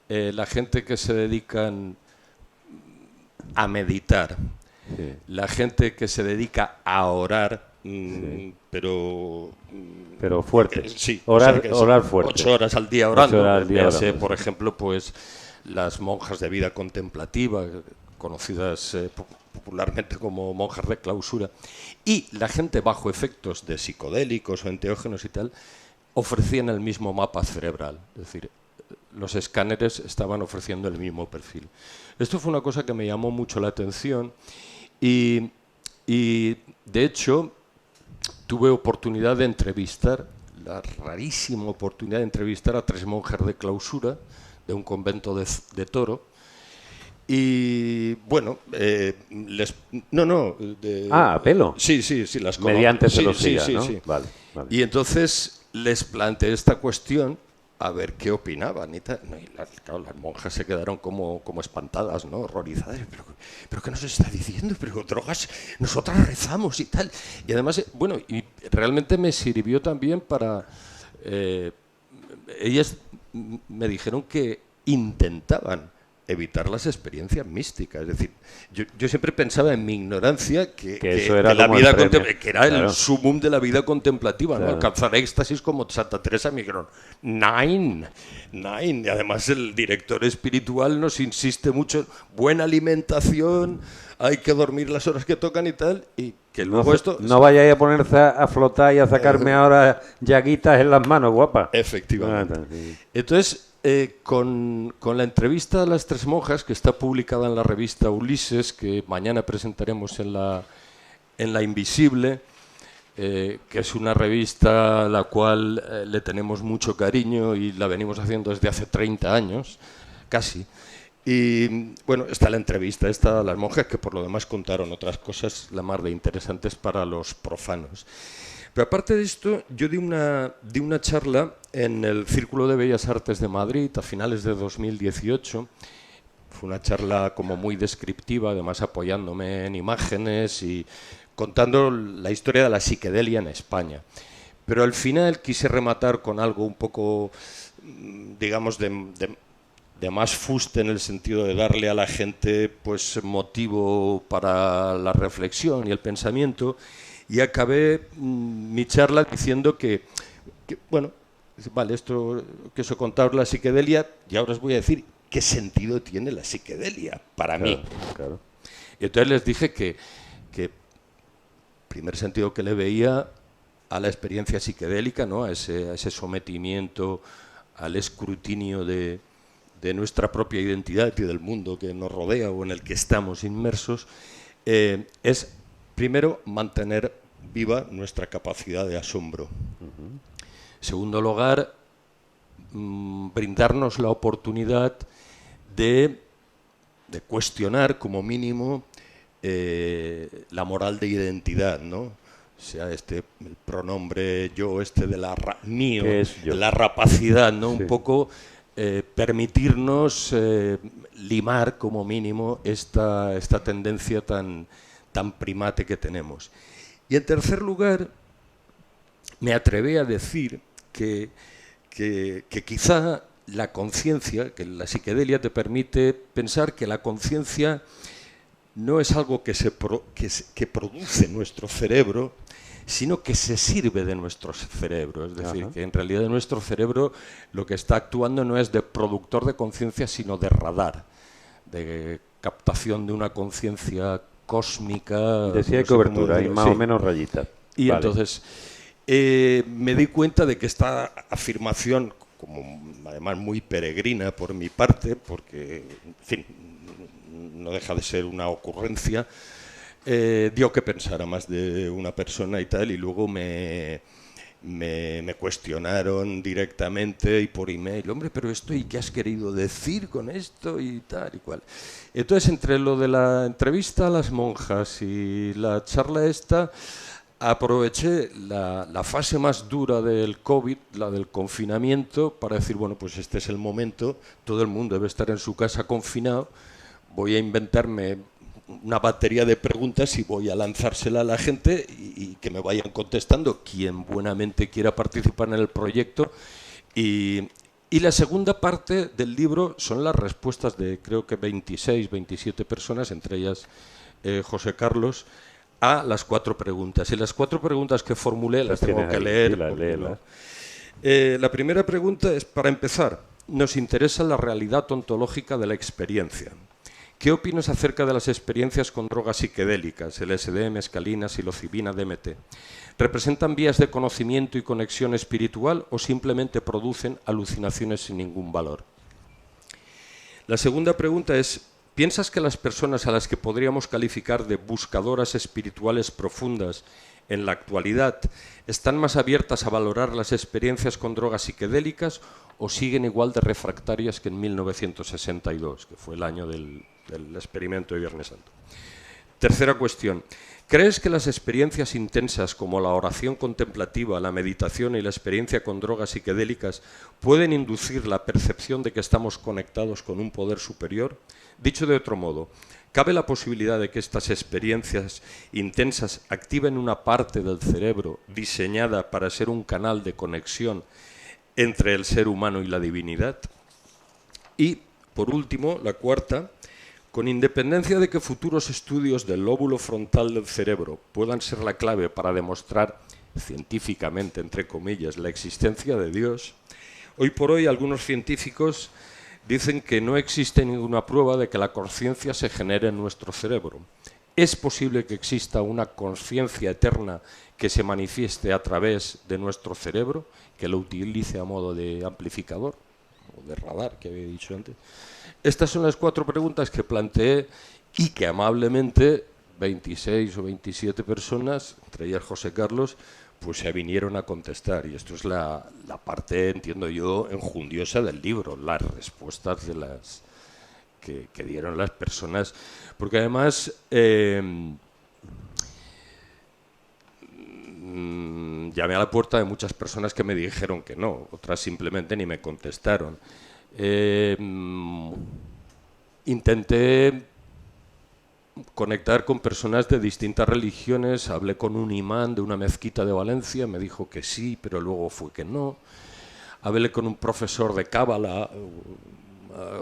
la gente que se dedican a meditar, sí, la gente que se dedica a orar, sí, pero fuerte, sí, orar, o sea, orar fuerte, 8 horas al día orando, orando, por ejemplo, pues las monjas de vida contemplativa, conocidas popularmente como monjas de clausura, y la gente bajo efectos de psicodélicos o enteógenos y tal, ofrecían el mismo mapa cerebral, es decir, los escáneres estaban ofreciendo el mismo perfil. Esto fue una cosa que me llamó mucho la atención y de hecho tuve oportunidad de entrevistar, la rarísima oportunidad de entrevistar a 3 monjas de clausura de un convento de Toro. Y bueno, ¿a pelo? Sí, las conozco. Mediante celosía, sí, ¿no? Sí. Vale. Y entonces les planteé esta cuestión a ver qué opinaban y tal. No, y claro, las monjas se quedaron como espantadas, ¿no? Horrorizadas. ¿Pero qué nos está diciendo? Pero drogas, nosotras rezamos y tal. Y además, bueno, y realmente me sirvió también para... ellas me dijeron que intentaban evitar las experiencias místicas. Es decir, yo siempre pensaba en mi ignorancia que eso era la vida que era claro, el sumum de la vida contemplativa, claro, ¿no? Alcanzar éxtasis como Santa Teresa. Me dijeron, nine. Y además el director espiritual nos insiste mucho, buena alimentación, hay que dormir las horas que tocan y tal, y que luego esto... No vayáis a ponerse a flotar y a sacarme ahora llaguitas en las manos, guapa. Efectivamente. Entonces, con la entrevista a las 3 monjas, que está publicada en la revista Ulises, que mañana presentaremos en la Invisible, que es una revista a la cual le tenemos mucho cariño y la venimos haciendo desde hace 30 años, casi. Y bueno, está la entrevista esta a las monjas, que por lo demás contaron otras cosas la más de interesantes para los profanos. Pero aparte de esto, yo di una charla en el Círculo de Bellas Artes de Madrid a finales de 2018. Fue una charla como muy descriptiva, además apoyándome en imágenes y contando la historia de la psiquedelia en España. Pero al final quise rematar con algo un poco, digamos, de más fuste, en el sentido de darle a la gente pues motivo para la reflexión y el pensamiento, y acabé mi charla diciendo que bueno, vale, esto que os he contado la psiquedelia, y ahora os voy a decir qué sentido tiene la psiquedelia para mí. Claro. Y entonces les dije que primer sentido que le veía a la experiencia psiquedélica, ¿no? a ese sometimiento al escrutinio de nuestra propia identidad y del mundo que nos rodea o en el que estamos inmersos, es primero mantener viva nuestra capacidad de asombro. En segundo lugar, brindarnos la oportunidad de cuestionar como mínimo la moral de identidad, ¿no? O sea, el pronombre yo, de mío, la rapacidad, ¿no? Sí. Un poco permitirnos limar como mínimo esta tendencia tan primate que tenemos. Y en tercer lugar, me atreví a decir que quizá la conciencia, que la psiquedelia te permite pensar que la conciencia no es algo que produce nuestro cerebro, sino que se sirve de nuestro cerebro. Es decir, que en realidad nuestro cerebro lo que está actuando no es de productor de conciencia, sino de radar, de captación de una conciencia cósmica. Decía de cobertura, y más o menos rayita. Y entonces me di cuenta de que esta afirmación, como además muy peregrina por mi parte, porque, en fin, no deja de ser una ocurrencia, dio que pensar a más de una persona y tal, y luego me cuestionaron directamente y por email, hombre, pero esto, ¿y qué has querido decir con esto? Y tal y cual. Entonces, entre lo de la entrevista a las monjas y la charla esta, aproveché la fase más dura del COVID, la del confinamiento, para decir, bueno, pues este es el momento, todo el mundo debe estar en su casa confinado, voy a inventarme una batería de preguntas y voy a lanzársela a la gente y que me vayan contestando quien buenamente quiera participar en el proyecto. Y la segunda parte del libro son las respuestas de creo que 26, 27 personas, entre ellas José Carlos, a las 4 preguntas. Y las 4 preguntas que formulé las tengo que leer. La primera pregunta es, para empezar, nos interesa la realidad ontológica de la experiencia. ¿Qué opinas acerca de las experiencias con drogas psiquedélicas, LSD, mescalina, psilocibina, DMT? ¿Representan vías de conocimiento y conexión espiritual o simplemente producen alucinaciones sin ningún valor? La segunda pregunta es, ¿piensas que las personas a las que podríamos calificar de buscadoras espirituales profundas en la actualidad están más abiertas a valorar las experiencias con drogas psiquedélicas o siguen igual de refractarias que en 1962, que fue el año del experimento de Viernes Santo? Tercera cuestión. ¿Crees que las experiencias intensas como la oración contemplativa, la meditación y la experiencia con drogas psiquedélicas pueden inducir la percepción de que estamos conectados con un poder superior? Dicho de otro modo, ¿cabe la posibilidad de que estas experiencias intensas activen una parte del cerebro diseñada para ser un canal de conexión entre el ser humano y la divinidad? Y, por último, la cuarta, con independencia de que futuros estudios del lóbulo frontal del cerebro puedan ser la clave para demostrar científicamente, entre comillas, la existencia de Dios, hoy por hoy algunos científicos dicen que no existe ninguna prueba de que la conciencia se genere en nuestro cerebro. ¿Es posible que exista una conciencia eterna que se manifieste a través de nuestro cerebro, que lo utilice a modo de amplificador o de radar, que había dicho antes? Estas son las 4 preguntas que planteé y que amablemente 26 o 27 personas, entre ellas José Carlos, pues se vinieron a contestar. Y esto es la parte, entiendo yo, enjundiosa del libro, las respuestas de las que dieron las personas. Porque además llamé a la puerta de muchas personas que me dijeron que no, otras simplemente ni me contestaron. Intenté conectar con personas de distintas religiones, hablé con un imán de una mezquita de Valencia, me dijo que sí, pero luego fue que no. Hablé con un profesor de cábala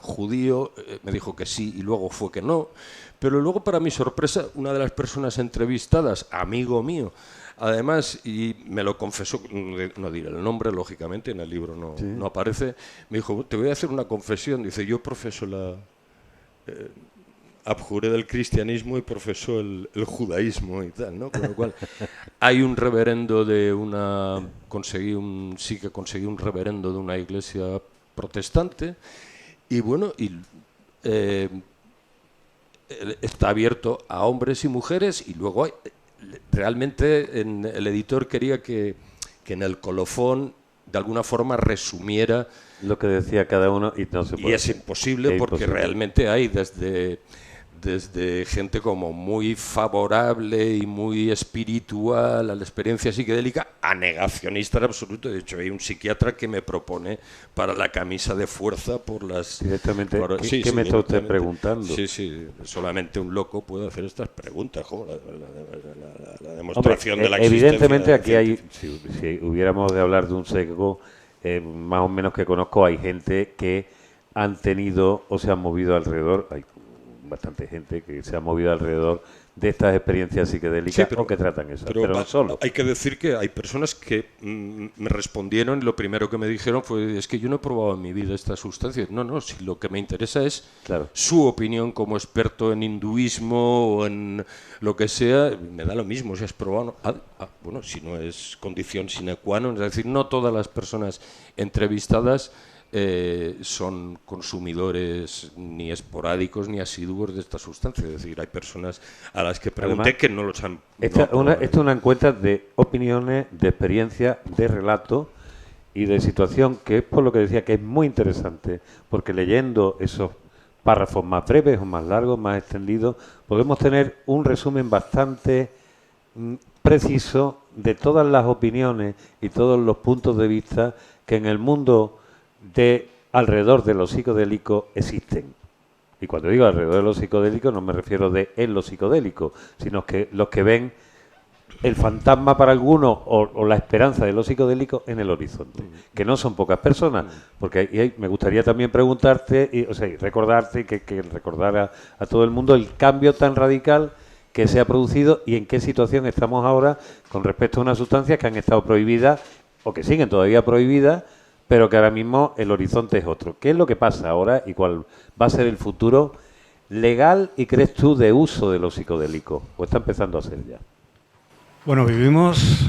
judío, me dijo que sí y luego fue que no. Pero luego, para mi sorpresa, una de las personas entrevistadas, amigo mío, además, y me lo confesó, no diré el nombre, lógicamente, en el libro no aparece, me dijo, te voy a hacer una confesión. Dice, yo profeso abjuré del cristianismo y profesó el judaísmo y tal, ¿no? Con lo cual, hay un reverendo de conseguí un reverendo de una iglesia protestante y bueno, está abierto a hombres y mujeres y luego realmente el editor quería que en el colofón de alguna forma resumiera lo que decía cada uno y no se puede. Y es imposible porque realmente hay desde desde gente como muy favorable y muy espiritual a la experiencia psicodélica a negacionista en absoluto. De hecho, hay un psiquiatra que me propone para la camisa de fuerza por las... Directamente, Sí, ¿qué me está usted preguntando? Sí, solamente un loco puede hacer estas preguntas, jo, la demostración Hombre, de la existencia. evidentemente aquí hay, si hubiéramos de hablar de un sesgo, más o menos que conozco, hay gente que han tenido o se han movido alrededor, hay bastante gente que se ha movido alrededor de estas experiencias psicodélicas o que tratan eso, pero no solo. Hay que decir que hay personas que me respondieron y lo primero que me dijeron fue: es que yo no he probado en mi vida estas sustancias. No, si lo que me interesa es su opinión como experto en hinduismo o en lo que sea, me da lo mismo si has probado. Bueno, si no es condición sine qua non, es decir, no todas las personas entrevistadas son consumidores ni esporádicos ni asiduos de esta sustancia. Es decir, hay personas a las que pregunté además, que no los han... Esta es una encuesta de opiniones, de experiencia, de relato y de situación, que es por lo que decía que es muy interesante, porque leyendo esos párrafos más breves o más largos, más extendidos, podemos tener un resumen bastante preciso de todas las opiniones y todos los puntos de vista que en el mundo de alrededor de lo psicodélico existen. Y cuando digo alrededor de lo psicodélico no me refiero de en lo psicodélico, sino que los que ven el fantasma para algunos o la esperanza de lo psicodélico en el horizonte, que no son pocas personas, porque ahí me gustaría también preguntarte y recordarte que recordara a todo el mundo el cambio tan radical que se ha producido y en qué situación estamos ahora con respecto a unas sustancias que han estado prohibidas o que siguen todavía prohibidas, pero que ahora mismo el horizonte es otro. ¿Qué es lo que pasa ahora y cuál va a ser el futuro legal y crees tú de uso de los psicodélicos? ¿O está empezando a ser ya? Bueno, vivimos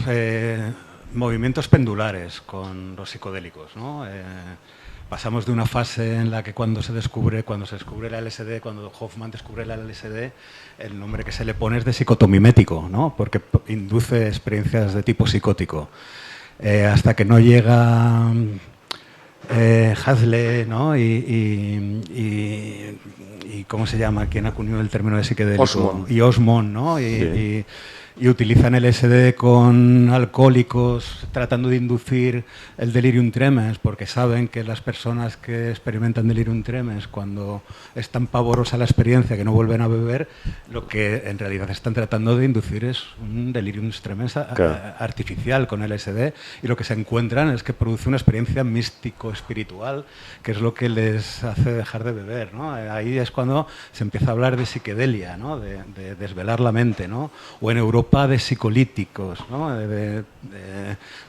movimientos pendulares con los psicodélicos, ¿no? Pasamos de una fase en la que cuando se descubre la LSD, cuando Hoffman descubre la LSD, el nombre que se le pone es de psicotomimético, ¿no? Porque induce experiencias de tipo psicótico. Hasta que no llega Hazle, ¿no? y ¿cómo se llama? ¿Quién acuñó el término de psiquedélico? Osmond. Y Osmond, ¿no? Y utilizan el LSD con alcohólicos tratando de inducir el delirium tremens, porque saben que las personas que experimentan delirium tremens, cuando es tan pavorosa la experiencia que no vuelven a beber, lo que en realidad están tratando de inducir es un delirium tremens artificial con LSD, y lo que se encuentran es que produce una experiencia místico-espiritual, que es lo que les hace dejar de beber, ¿no? Ahí es cuando se empieza a hablar de psiquedelia, ¿no? De desvelar la mente, ¿no? O en Europa de psicolíticos, ¿no?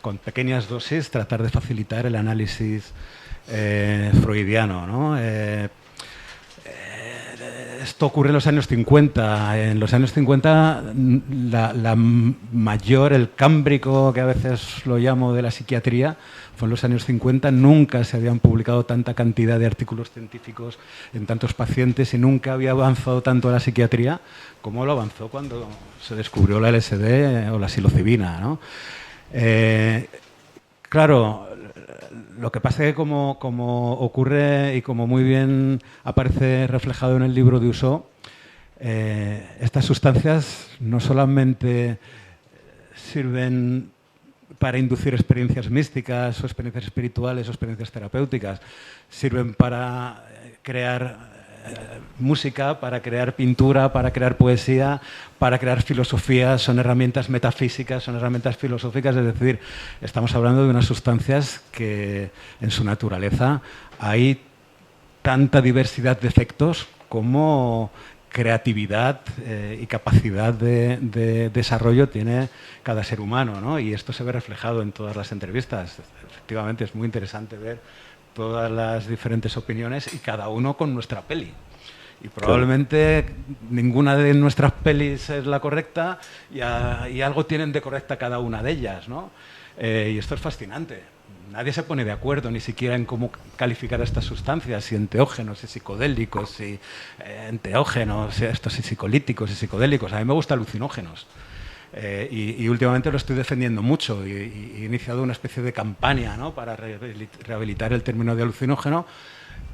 Con pequeñas dosis tratar de facilitar el análisis freudiano, ¿no? Esto ocurre en los años 50. En los años 50 el cámbrico, que a veces lo llamo, de la psiquiatría, fue en los años 50. Nunca se habían publicado tanta cantidad de artículos científicos en tantos pacientes y nunca había avanzado tanto la psiquiatría como lo avanzó cuando se descubrió la LSD o la psilocibina, ¿no? Claro, lo que pasa es que como ocurre y como muy bien aparece reflejado en el libro de Usó, estas sustancias no solamente sirven para inducir experiencias místicas o experiencias espirituales o experiencias terapéuticas, sirven para crear música, para crear pintura, para crear poesía, para crear filosofía, son herramientas metafísicas, son herramientas filosóficas, es decir, estamos hablando de unas sustancias que en su naturaleza hay tanta diversidad de efectos como creatividad y capacidad de desarrollo tiene cada ser humano, ¿no? Y esto se ve reflejado en todas las entrevistas. Efectivamente, es muy interesante ver todas las diferentes opiniones y cada uno con nuestra peli. Y probablemente ninguna de nuestras pelis es la correcta y algo tienen de correcta cada una de ellas, ¿no? Y esto es fascinante. Nadie se pone de acuerdo ni siquiera en cómo calificar estas sustancias, si enteógenos, si psicodélicos, si enteógenos, estos si psicolíticos y psicodélicos. A mí me gusta alucinógenos. Y últimamente lo estoy defendiendo mucho y he iniciado una especie de campaña, ¿no? Para rehabilitar el término de alucinógeno.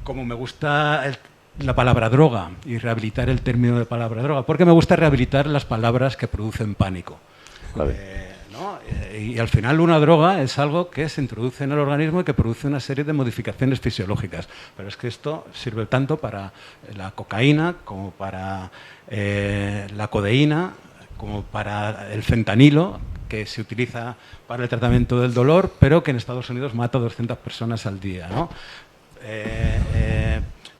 Como me gusta la palabra droga y rehabilitar el término de palabra droga, porque me gusta rehabilitar las palabras que producen pánico. Vale. ¿No? Y al final una droga es algo que se introduce en el organismo y que produce una serie de modificaciones fisiológicas. Pero es que esto sirve tanto para la cocaína como para la codeína, como para el fentanilo, que se utiliza para el tratamiento del dolor, pero que en Estados Unidos mata a 200 personas al día, ¿no?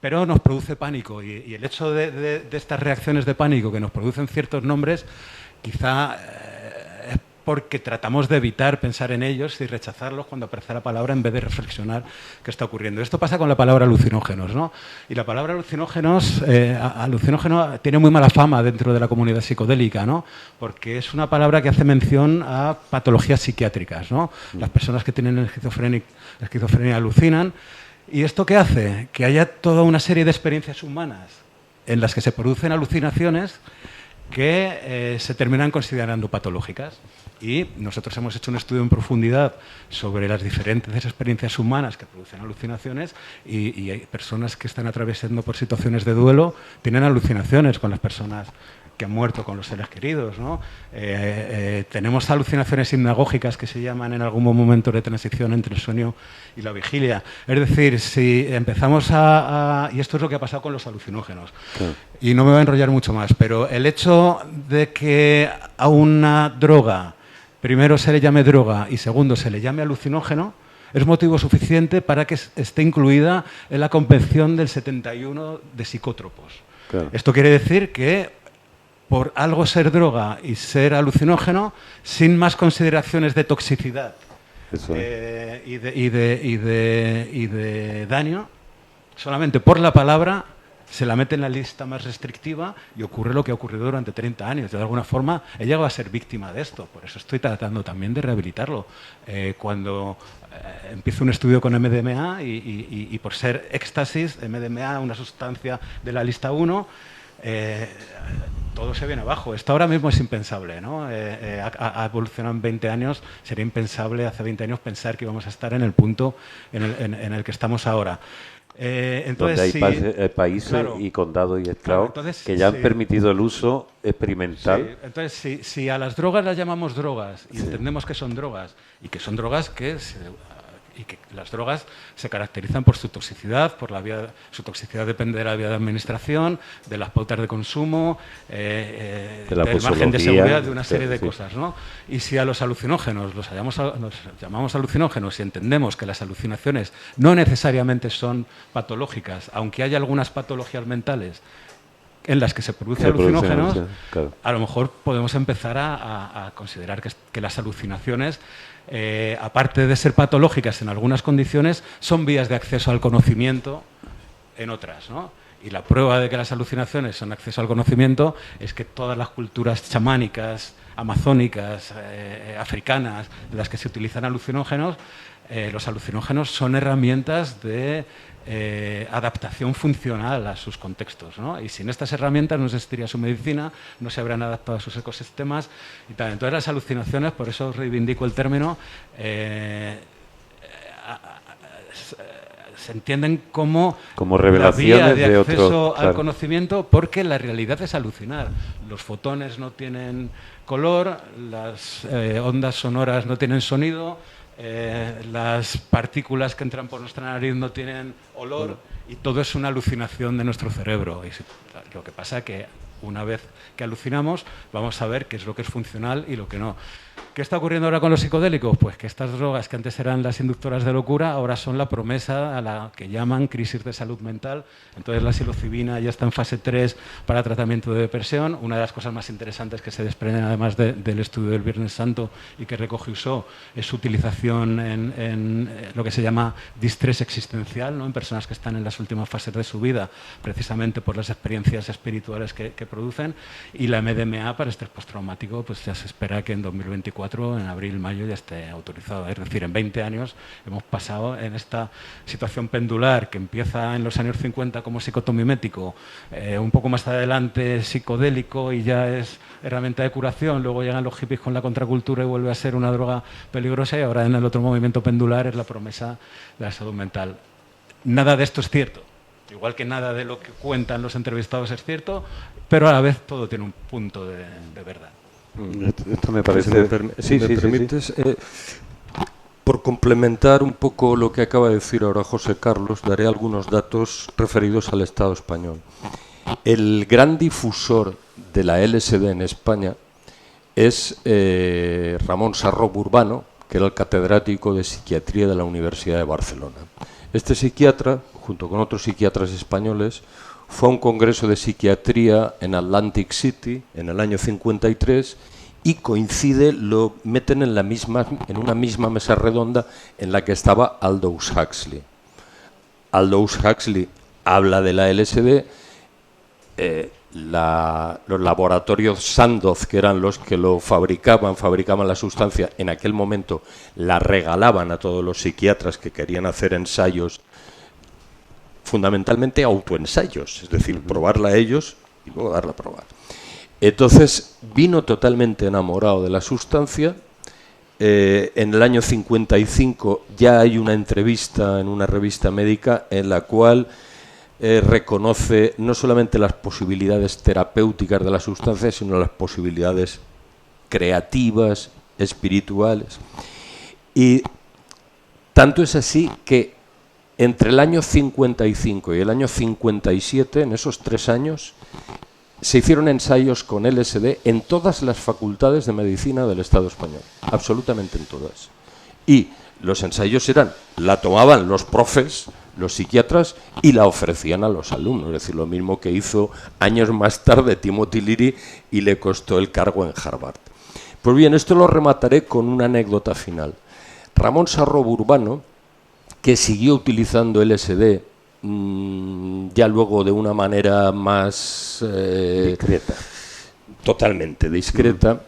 Pero nos produce pánico y el hecho de estas reacciones de pánico que nos producen ciertos nombres, quizá es porque tratamos de evitar pensar en ellos y rechazarlos cuando aparece la palabra en vez de reflexionar qué está ocurriendo. Esto pasa con la palabra alucinógenos, ¿no? Y la palabra alucinógenos, alucinógeno tiene muy mala fama dentro de la comunidad psicodélica, ¿no? Porque es una palabra que hace mención a patologías psiquiátricas, ¿no? Las personas que tienen esquizofrenia alucinan. ¿Y esto qué hace? Que haya toda una serie de experiencias humanas en las que se producen alucinaciones que se terminan considerando patológicas. Y nosotros hemos hecho un estudio en profundidad sobre las diferentes experiencias humanas que producen alucinaciones y hay personas que están atravesando por situaciones de duelo, tienen alucinaciones con las personas que han muerto, con los seres queridos, ¿no? Tenemos alucinaciones hipnagógicas que se llaman en algún momento de transición entre el sueño y la vigilia. Es decir, si empezamos y esto es lo que ha pasado con los alucinógenos. Sí. Y no me voy a enrollar mucho más, pero el hecho de que a una droga, primero se le llame droga y segundo se le llame alucinógeno, es motivo suficiente para que esté incluida en la Convención del 71 de psicótropos. Claro. Esto quiere decir que por algo ser droga y ser alucinógeno, sin más consideraciones de toxicidad y de daño, solamente por la palabra se la mete en la lista más restrictiva y ocurre lo que ha ocurrido durante 30 años. De alguna forma, he llegado a ser víctima de esto. Por eso estoy tratando también de rehabilitarlo. Cuando empiezo un estudio con MDMA y por ser éxtasis, MDMA, una sustancia de la lista 1, todo se viene abajo. Esto ahora mismo es impensable, ¿no? Ha evolucionado en 20 años. Sería impensable hace 20 años pensar que íbamos a estar en el punto en el que estamos ahora. Entonces, donde hay países, claro, y condados y estados, claro, que ya han permitido el uso experimental. Sí. Entonces, si a las drogas las llamamos drogas y entendemos que son drogas y que son drogas y que las drogas se caracterizan por su toxicidad, su toxicidad depende de la vía de administración, de las pautas de consumo, del margen de seguridad, de una serie de cosas, ¿no? Y si a los alucinógenos los llamamos alucinógenos y entendemos que las alucinaciones no necesariamente son patológicas, aunque haya algunas patologías mentales en las que se producen alucinógenos, claro, a lo mejor podemos empezar a considerar que las alucinaciones, aparte de ser patológicas en algunas condiciones, son vías de acceso al conocimiento en otras, ¿no? Y la prueba de que las alucinaciones son acceso al conocimiento es que todas las culturas chamánicas, amazónicas, africanas, en las que se utilizan alucinógenos, los alucinógenos son herramientas de adaptación funcional a sus contextos, ¿no? Y sin estas herramientas no existiría su medicina, no se habrían adaptado a sus ecosistemas y tal. Entonces las alucinaciones, por eso reivindico el término, se entienden como revelaciones la vía de acceso de otro, al conocimiento, porque la realidad es alucinar. Los fotones no tienen color, las ondas sonoras no tienen sonido, las partículas que entran por nuestra nariz no tienen olor y todo es una alucinación de nuestro cerebro. Y lo que pasa es que una vez que alucinamos vamos a ver qué es lo que es funcional y lo que no. ¿Qué está ocurriendo ahora con los psicodélicos? Pues que estas drogas que antes eran las inductoras de locura ahora son la promesa a la que llaman crisis de salud mental. Entonces la psilocibina ya está en fase 3 para tratamiento de depresión. Una de las cosas más interesantes que se desprenden además del estudio del Viernes Santo y que recoge Usó es su utilización en lo que se llama distrés existencial, ¿no? En personas que están en las últimas fases de su vida, precisamente por las experiencias espirituales que producen. Y la MDMA para estrés postraumático, pues ya se espera que en 2024, en abril, mayo, ya esté autorizado. Es decir, en 20 años hemos pasado en esta situación pendular que empieza en los años 50 como psicotomimético, un poco más adelante psicodélico y ya es herramienta de curación, luego llegan los hippies con la contracultura y vuelve a ser una droga peligrosa y ahora en el otro movimiento pendular es la promesa de la salud mental. Nada de esto es cierto. igual que nada de lo que cuentan los entrevistados es cierto, pero a la vez todo tiene un punto de verdad. Esto me parece... Si me permites, por complementar un poco lo que acaba de decir ahora José Carlos, daré algunos datos referidos al Estado español. El gran difusor de la LSD en España es Ramón Sarro Burbano, que era el catedrático de psiquiatría de la Universidad de Barcelona. Este psiquiatra, junto con otros psiquiatras españoles, fue a un congreso de psiquiatría en Atlantic City en el año 53 y coincide, lo meten en una misma mesa redonda en la que estaba Aldous Huxley. Aldous Huxley habla de la LSD, los laboratorios Sandoz, que eran los que lo fabricaban la sustancia, en aquel momento la regalaban a todos los psiquiatras que querían hacer ensayos, fundamentalmente autoensayos, es decir, probarla a ellos y luego darla a probar. Entonces vino totalmente enamorado de la sustancia. En el año 55 ya hay una entrevista en una revista médica en la cual reconoce no solamente las posibilidades terapéuticas de la sustancia, sino las posibilidades creativas, espirituales. Y tanto es así que entre el año 55 y el año 57, en esos 3 años, se hicieron ensayos con LSD en todas las facultades de medicina del Estado español, absolutamente en todas. Y los ensayos la tomaban los profes, los psiquiatras, y la ofrecían a los alumnos, es decir, lo mismo que hizo años más tarde Timothy Leary y le costó el cargo en Harvard. Pues bien, esto lo remataré con una anécdota final. Ramón Sarro Burbano, que siguió utilizando LSD ya luego de una manera más discreta, totalmente discreta,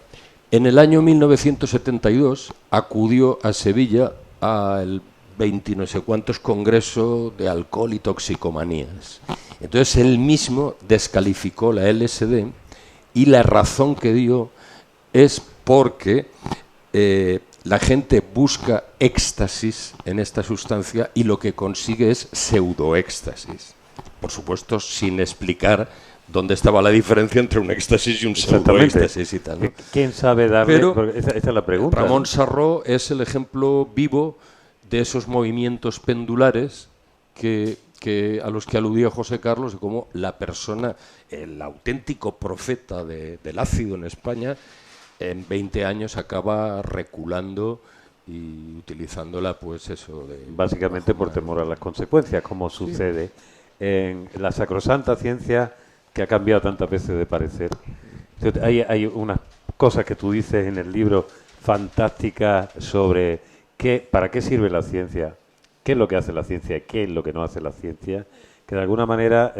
en el año 1972 acudió a Sevilla al 20 no sé cuántos congreso de alcohol y toxicomanías. Entonces él mismo descalificó la LSD y la razón que dio es porque la gente busca éxtasis en esta sustancia y lo que consigue es pseudoéxtasis. Por supuesto, sin explicar dónde estaba la diferencia entre un éxtasis y un pseudoéxtasis y tal, ¿no? ¿Quién sabe darle? Pero esa es la pregunta. Ramón Sarro es el ejemplo vivo de esos movimientos pendulares a los que aludía José Carlos, de cómo la persona, el auténtico profeta del ácido en España, en 20 años acaba reculando y utilizándola, pues eso. Básicamente por temor a las consecuencias, como sucede en la sacrosanta ciencia que ha cambiado tantas veces de parecer. Hay unas cosas que tú dices en el libro fantásticas sobre para qué sirve la ciencia, qué es lo que hace la ciencia y qué es lo que no hace la ciencia, que de alguna manera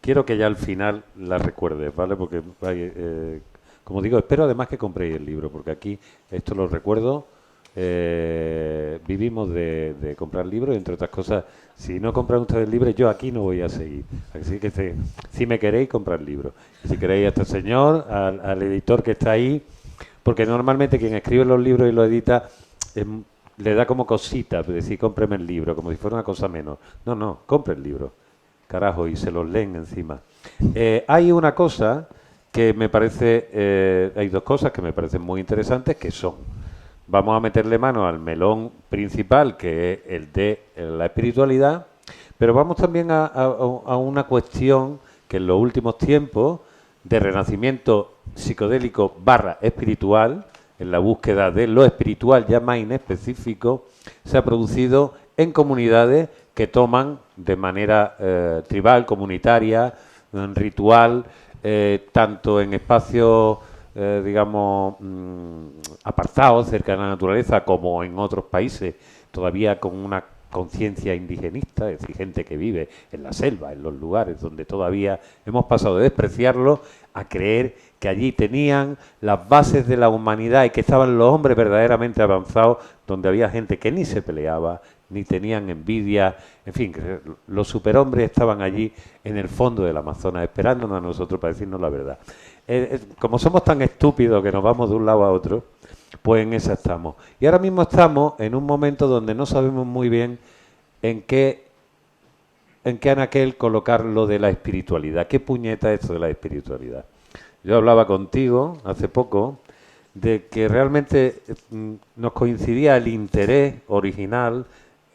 quiero que ya al final la recuerdes, ¿vale? Porque como digo, espero además que compréis el libro, porque aquí esto lo recuerdo, vivimos de comprar libros, y entre otras cosas, si no compran ustedes el libro, yo aquí no voy a seguir. Así que si me queréis, comprar el libro. Si queréis a este señor, al editor que está ahí, porque normalmente quien escribe los libros y los edita le da como cosita, decir, cómpreme el libro, como si fuera una cosa menos. No, compre el libro, carajo, y se los leen encima. Hay una cosa que me parece, hay dos cosas que me parecen muy interesantes, que son, vamos a meterle mano al melón principal, que es el de la espiritualidad, pero vamos también a una cuestión que en los últimos tiempos de renacimiento psicodélico / espiritual, en la búsqueda de lo espiritual ya más inespecífico, se ha producido en comunidades que toman de manera tribal, comunitaria, ritual, tanto en espacios, digamos, apartados, cerca de la naturaleza, como en otros países, todavía con una conciencia indigenista, es decir, gente que vive en la selva, en los lugares donde todavía hemos pasado de despreciarlo a creer que allí tenían las bases de la humanidad y que estaban los hombres verdaderamente avanzados, donde había gente que ni se peleaba, ni tenían envidia, en fin, que los superhombres estaban allí en el fondo del Amazonas, esperándonos a nosotros para decirnos la verdad. Como somos tan estúpidos que nos vamos de un lado a otro, pues en esa estamos. Y ahora mismo estamos en un momento donde no sabemos muy bien en qué en qué anaquel colocar lo de la espiritualidad. ¿Qué puñeta es esto de la espiritualidad? Yo hablaba contigo hace poco de que realmente nos coincidía el interés original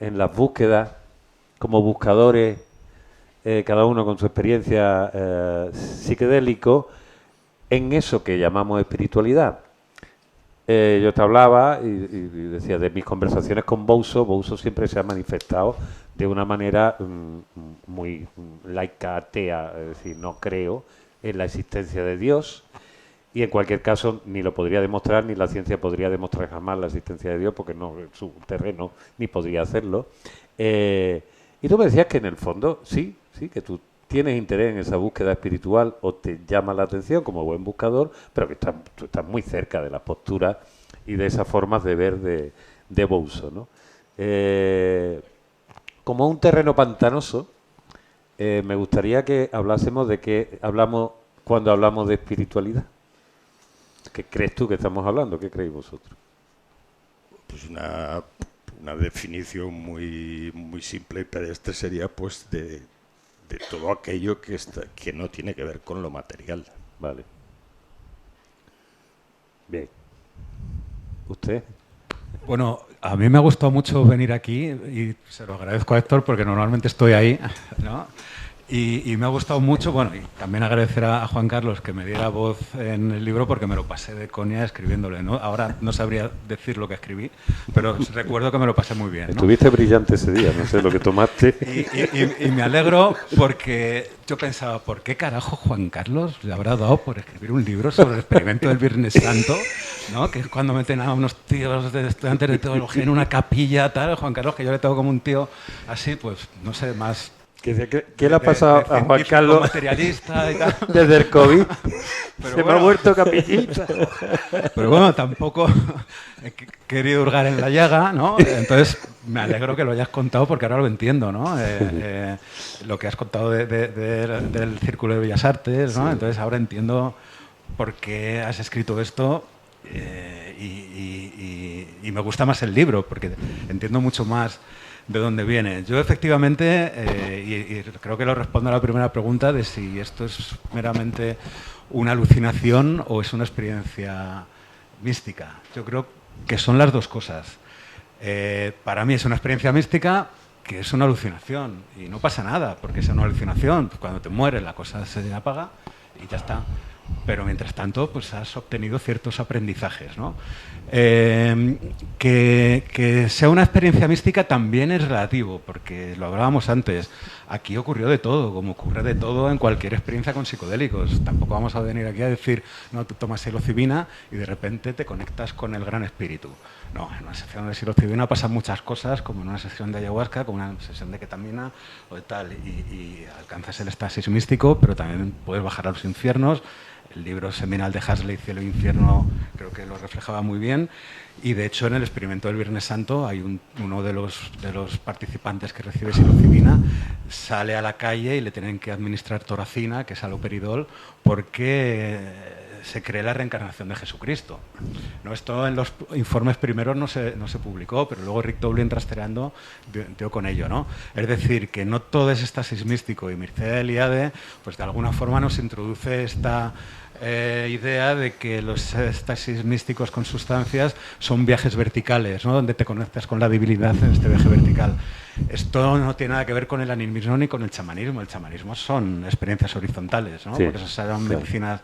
en las búsquedas como buscadores, cada uno con su experiencia psicodélico, en eso que llamamos espiritualidad. Yo te hablaba y decía de mis conversaciones con Bouso. Bouso siempre se ha manifestado de una manera muy laica, atea, es decir, no creo en la existencia de Dios, y en cualquier caso ni lo podría demostrar, ni la ciencia podría demostrar jamás la existencia de Dios, porque no es su terreno, ni podría hacerlo. Y tú me decías que en el fondo, sí, que tú tienes interés en esa búsqueda espiritual o te llama la atención como buen buscador, pero que tú estás muy cerca de las posturas y de esas formas de ver de Bouso, ¿no? Como un terreno pantanoso, me gustaría que hablásemos de qué hablamos cuando hablamos de espiritualidad. ¿Qué crees tú que estamos hablando? ¿Qué creéis vosotros? Pues una definición muy simple y pedestre sería pues de todo aquello que no tiene que ver con lo material. Vale. Bien. ¿Usted? Bueno, a mí me ha gustado mucho venir aquí y se lo agradezco a Héctor porque normalmente estoy ahí, ¿no? Y me ha gustado mucho, bueno, y también agradecer a Juan Carlos que me diera voz en el libro porque me lo pasé de coña escribiéndole, ¿no? Ahora no sabría decir lo que escribí, pero recuerdo que me lo pasé muy bien, ¿no? Estuviste brillante ese día, no sé lo que tomaste. Y me alegro porque yo pensaba, ¿por qué carajo Juan Carlos le habrá dado por escribir un libro sobre el experimento del Viernes Santo? ¿No? Que es cuando meten a unos tíos de estudiantes de teología en una capilla, tal. Juan Carlos, que yo le tengo como un tío así, pues, no sé, más... ¿Qué le ha pasado a Juan Carlos materialista y tal? desde el COVID? Pero Se bueno, me ha vuelto capillita. Pero bueno, tampoco he querido hurgar en la llaga, ¿no? Entonces, me alegro que lo hayas contado porque ahora lo entiendo, ¿no? Lo que has contado del Círculo de Bellas Artes, ¿no? Sí. Entonces, ahora entiendo por qué has escrito esto y me gusta más el libro porque entiendo mucho más de dónde viene. Yo efectivamente, y creo que lo respondo a la primera pregunta de si esto es meramente una alucinación o es una experiencia mística. Yo creo que son las dos cosas. Para mí es una experiencia mística que es una alucinación y no pasa nada porque es una alucinación. Pues cuando te mueres la cosa se apaga y ya está. Pero mientras tanto, pues has obtenido ciertos aprendizajes, ¿no? Que sea una experiencia mística también es relativo, porque lo hablábamos antes. Aquí ocurrió de todo, como ocurre de todo en cualquier experiencia con psicodélicos. Tampoco vamos a venir aquí a decir, no, tú tomas psilocibina y de repente te conectas con el gran espíritu. No, en una sesión de psilocibina pasan muchas cosas, como en una sesión de ayahuasca, como en una sesión de ketamina o de tal, y alcanzas el éxtasis místico, pero también puedes bajar a los infiernos. El libro seminal de Huxley, Cielo e Infierno, creo que lo reflejaba muy bien. Y de hecho, en el experimento del Viernes Santo, hay uno de los participantes que recibe psilocibina, sale a la calle y le tienen que administrar toracina, que es haloperidol, porque se cree la reencarnación de Jesucristo. ¿No? Esto en los informes primeros no se publicó, pero luego Rick Doblin rastreando dio con ello, ¿no? Es decir, que no todo es éxtasis místico, y Mircea Eliade, pues de alguna forma nos introduce esta idea de que los éxtasis místicos con sustancias son viajes verticales, ¿no? Donde te conectas con la divinidad en este viaje vertical. Esto no tiene nada que ver con el animismo ni con el chamanismo. El chamanismo son experiencias horizontales, ¿no? Sí, porque esas son medicinas.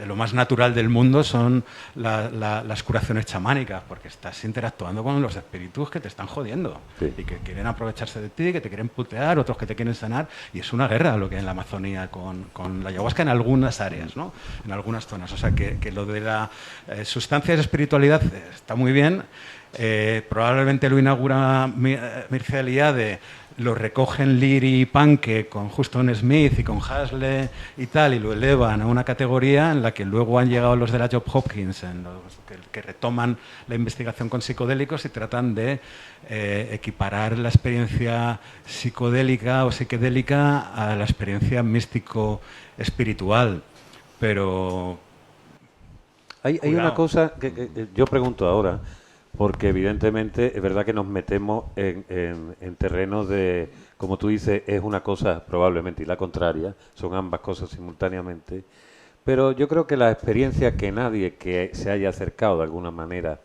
Lo más natural del mundo son las curaciones chamánicas, porque estás interactuando con los espíritus que te están jodiendo, sí, y que quieren aprovecharse de ti, que te quieren putear, otros que te quieren sanar, y es una guerra lo que hay en la Amazonía con la ayahuasca en algunas áreas, ¿no? En algunas zonas. O sea, que lo de la sustancia de espiritualidad está muy bien. Probablemente lo inaugura Mircea Eliade, lo recogen Leary y Panke con Huston Smith y con Huxley y tal, y lo elevan a una categoría en la que luego han llegado los de la Johns Hopkins, que retoman la investigación con psicodélicos y tratan de equiparar la experiencia psicodélica o psiquedélica a la experiencia místico-espiritual. Pero hay una cosa que yo pregunto ahora, porque evidentemente es verdad que nos metemos en terrenos de como tú dices, es una cosa probablemente y la contraria, son ambas cosas simultáneamente, pero yo creo que la experiencia que nadie que se haya acercado de alguna manera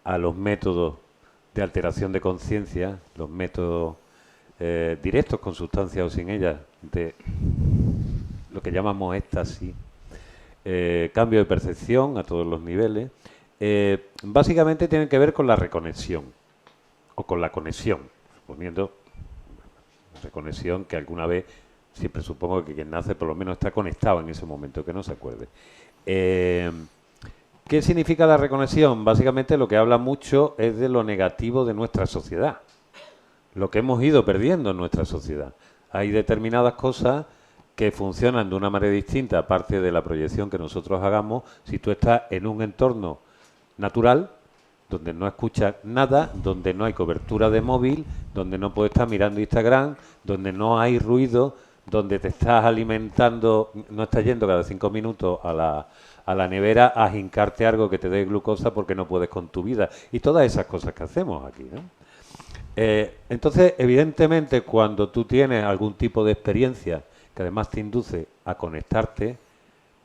a los métodos de alteración de conciencia, los métodos directos con sustancias o sin ellas, de lo que llamamos éxtasis, cambio de percepción a todos los niveles, básicamente tienen que ver con la reconexión o con la conexión, suponiendo reconexión que alguna vez, siempre supongo que quien nace por lo menos está conectado en ese momento, que no se acuerde. ¿Qué significa la reconexión? Básicamente lo que habla mucho es de lo negativo de nuestra sociedad, lo que hemos ido perdiendo en nuestra sociedad. Hay determinadas cosas que funcionan de una manera distinta, aparte de la proyección que nosotros hagamos, si tú estás en un entorno natural, donde no escuchas nada, donde no hay cobertura de móvil, donde no puedes estar mirando Instagram, donde no hay ruido, donde te estás alimentando, no estás yendo cada 5 minutos a la nevera a hincarte algo que te dé glucosa porque no puedes con tu vida. Y todas esas cosas que hacemos aquí, ¿no? Entonces, evidentemente, cuando tú tienes algún tipo de experiencia que además te induce a conectarte,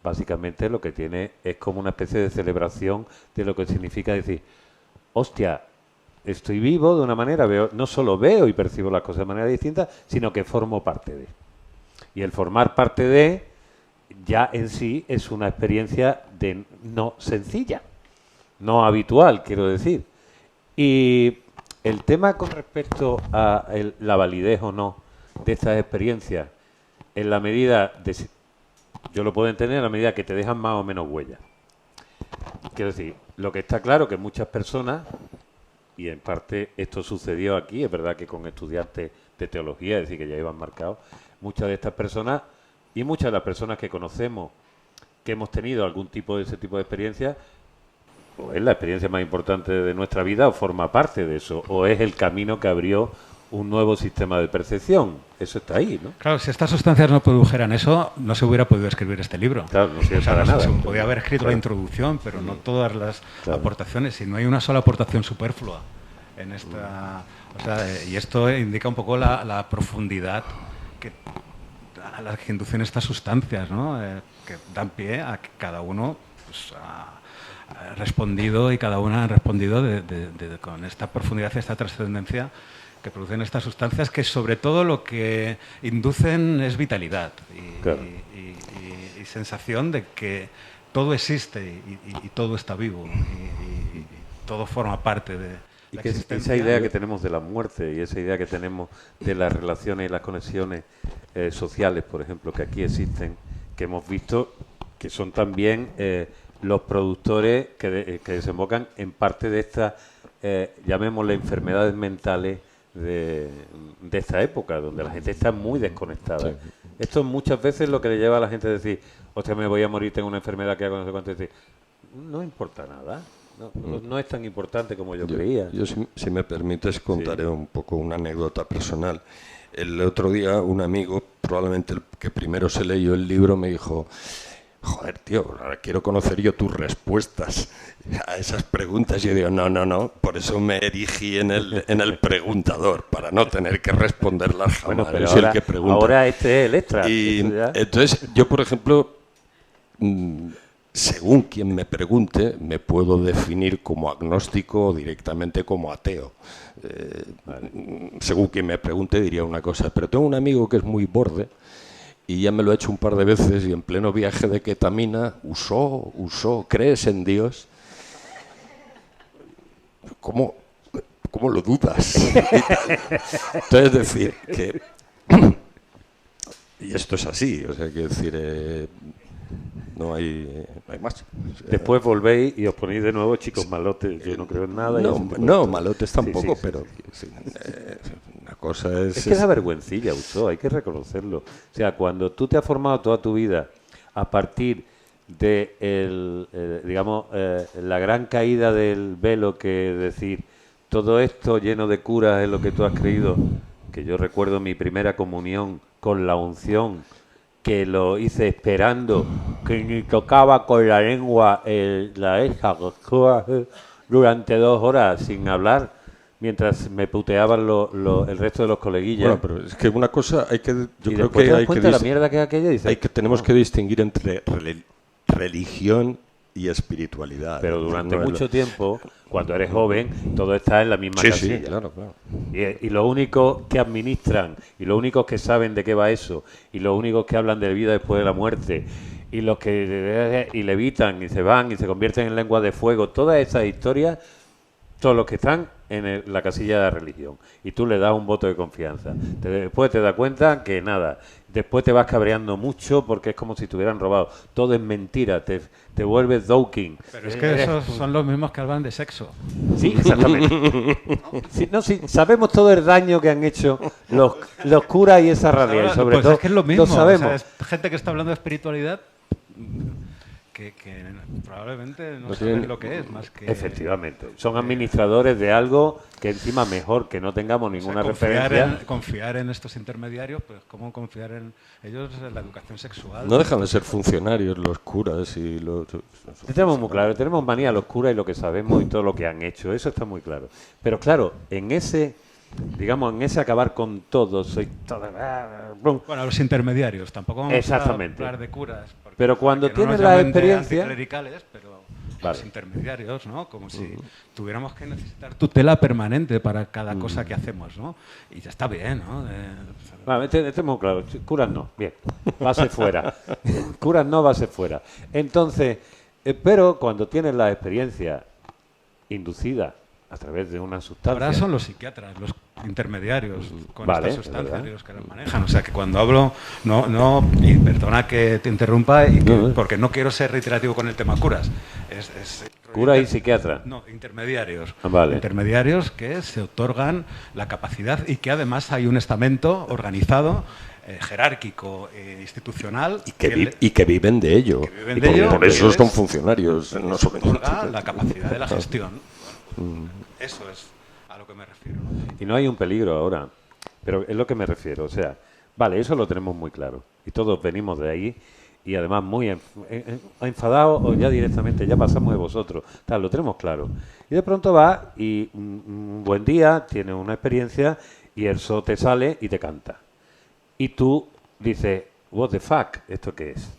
básicamente lo que tiene es como una especie de celebración de lo que significa decir, hostia, estoy vivo de una manera, no solo veo y percibo las cosas de manera distinta, sino que formo parte de. Y el formar parte de ya en sí es una experiencia de no sencilla, no habitual, quiero decir. Y el tema con respecto a la validez o no de estas experiencias, en la medida de, yo lo puedo entender en la medida que te dejan más o menos huella. Quiero decir, lo que está claro que muchas personas, y en parte esto sucedió aquí, es verdad que con estudiantes de teología, es decir, que ya iban marcados, muchas de estas personas y muchas de las personas que conocemos que hemos tenido algún tipo de ese tipo de experiencia, o es la experiencia más importante de nuestra vida o forma parte de eso, o es el camino que abrió un nuevo sistema de percepción. Eso está ahí, ¿no? Claro, si estas sustancias no produjeran eso, no se hubiera podido escribir este libro. Claro, no sirve para nada. Se podía haber escrito la introducción, pero no todas las aportaciones. Y no hay una sola aportación superflua en esta... O sea, y esto indica un poco la profundidad a la que inducen estas sustancias, ¿no? Que dan pie a que cada uno pues, ha respondido y cada una ha respondido con esta profundidad, esta trascendencia que producen estas sustancias, que sobre todo lo que inducen es vitalidad y sensación de que todo existe y todo está vivo y todo forma parte de la existencia. Esa idea que tenemos de la muerte y esa idea que tenemos de las relaciones y las conexiones sociales, por ejemplo, que aquí existen, que hemos visto que son también los productores que desembocan en parte de estas, llamémosle, enfermedades mentales de esta época, donde la gente está muy desconectada. Sí. Esto muchas veces lo que le lleva a la gente a decir, hostia, me voy a morir, tengo una enfermedad que hago no sé cuánto, y decir, no importa nada, no es tan importante como yo creía. Yo si me permites, contaré un poco una anécdota personal. El otro día un amigo, probablemente el que primero se leyó el libro, me dijo, joder, tío, ahora quiero conocer yo tus respuestas a esas preguntas. Y yo digo, no, por eso me erigí en el preguntador, para no tener que responderlas jamás. Bueno, pero ahora, el que ahora este es el extra. Y entonces, yo, por ejemplo, según quien me pregunte, me puedo definir como agnóstico o directamente como ateo. Según quien me pregunte diría una cosa, pero tengo un amigo que es muy borde, y ya me lo he hecho un par de veces y en pleno viaje de ketamina usó, ¿crees en Dios? ¿Cómo lo dudas? Entonces, es decir, que... Y esto es así, o sea, quiero decir, no hay más. Después volvéis y os ponéis de nuevo chicos malotes, yo no creo en nada. No, malotes tampoco, pero... Una cosa es que da vergüencilla, Uso, hay que reconocerlo. O sea, cuando tú te has formado toda tu vida a partir de la gran caída del velo, que decir, todo esto lleno de curas es lo que tú has creído, que yo recuerdo mi primera comunión con la unción, que lo hice esperando, que ni tocaba con la lengua la esa durante 2 horas sin hablar, mientras me puteaban el resto de los coleguillas. Bueno, pero es que una cosa hay que... Yo y creo después que te das hay cuenta de la que... mierda que es aquella y dices, tenemos que distinguir entre religión y espiritualidad. pero durante No es mucho tiempo, cuando eres joven, todo está en la misma Sí, casilla. sí, claro. Y lo único que administran, y los únicos que saben de qué va eso, y los únicos que hablan de vida después de la muerte, y los que y levitan, y se van, y se convierten en lengua de fuego, todas esas historias, todos los que están en la casilla de la religión. Y tú le das un voto de confianza. Después te das cuenta que nada. Después te vas cabreando mucho porque es como si te hubieran robado. Todo es mentira. Te vuelves Dawkins. Pero es que esos son los mismos que hablan de sexo. Sí, exactamente. Sí, sabemos todo el daño que han hecho los curas y esa realidad. Y sobre Pues todo, es que es lo mismo. sabemos. O sea, es gente que está hablando de espiritualidad que probablemente no saben lo que es, más que... Efectivamente. Son administradores de algo que encima mejor que no tengamos ninguna referencia. Confiar en estos intermediarios, pues cómo confiar en ellos en la educación sexual. No dejan de ser funcionarios los curas y los... Tenemos muy claro, tenemos manía a los curas y lo que sabemos y todo lo que han hecho, eso está muy claro. Pero claro, en ese acabar con todo, soy todo... Bueno, los intermediarios, tampoco vamos a hablar de curas. Pero cuando que no tienes nos la llamen de experiencia... anticlericales, pero Vale. los intermediarios, ¿no? Como si tuviéramos que necesitar tutela permanente para cada cosa que hacemos, ¿no? Y ya está bien, ¿no? Vale, estemos claros, curas no, bien, base fuera. Curas no, base fuera. Entonces, pero cuando tienes la experiencia inducida a través de una sustancia... Ahora son los psiquiatras, los intermediarios con Vale, estas sustancias, los que las manejan. O sea, que cuando hablo, y perdona que te interrumpa, porque no quiero ser reiterativo con el tema curas. Cura y psiquiatra. No, intermediarios. Vale. Intermediarios que se otorgan la capacidad y que además hay un estamento organizado, jerárquico, institucional. Y que viven de ello. Por eso son funcionarios. No son otorga la capacidad de la gestión. Eso es a lo que me refiero, ¿no? Y no hay un peligro ahora, pero es lo que me refiero. O sea, vale, eso lo tenemos muy claro. Y todos venimos de ahí y además muy enfadados o ya directamente, ya pasamos de vosotros. Tal, lo tenemos claro. Y de pronto va y un buen día tienes una experiencia y el so te sale y te canta. Y tú dices, what the fuck, ¿esto qué es?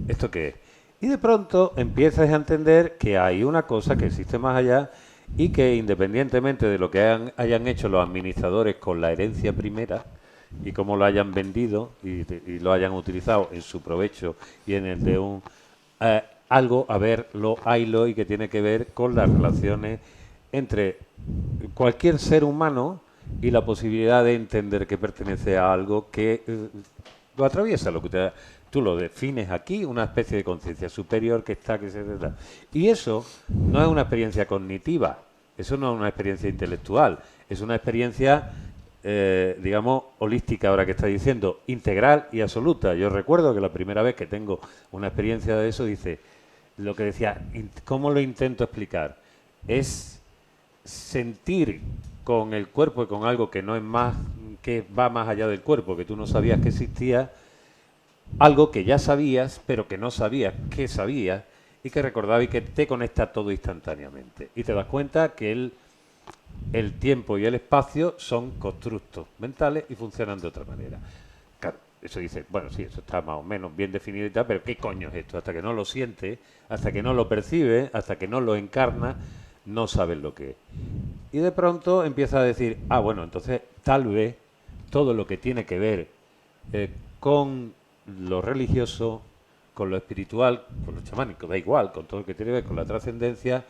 ¿Esto qué es? Y de pronto empiezas a entender que hay una cosa que existe más allá y que independientemente de lo que hayan hecho los administradores con la herencia primera y cómo lo hayan vendido y lo hayan utilizado en su provecho y en el de un algo, a ver, haylo y que tiene que ver con las relaciones entre cualquier ser humano y la posibilidad de entender que pertenece a algo que lo atraviesa, lo que tú lo defines aquí, una especie de conciencia superior que está, que se da. Y eso no es una experiencia cognitiva, eso no es una experiencia intelectual, es una experiencia, digamos, holística, ahora que está diciendo, integral y absoluta. Yo recuerdo que la primera vez que tengo una experiencia de eso, dice, lo que decía, ¿cómo lo intento explicar? Es sentir con el cuerpo y con algo que no es más, que va más allá del cuerpo, que tú no sabías que existía, algo que ya sabías, pero que no sabías que sabías, y que recordaba y que te conecta todo instantáneamente. Y te das cuenta que el tiempo y el espacio son constructos mentales y funcionan de otra manera. Claro, eso dice, bueno, sí, eso está más o menos bien definido y tal, pero ¿qué coño es esto? Hasta que no lo sientes, hasta que no lo percibes, hasta que no lo encarnas, no sabes lo que es. Y de pronto empieza a decir, bueno, entonces tal vez todo lo que tiene que ver con lo religioso, con lo espiritual, con lo chamánico, da igual, con todo lo que tiene que ver con la trascendencia,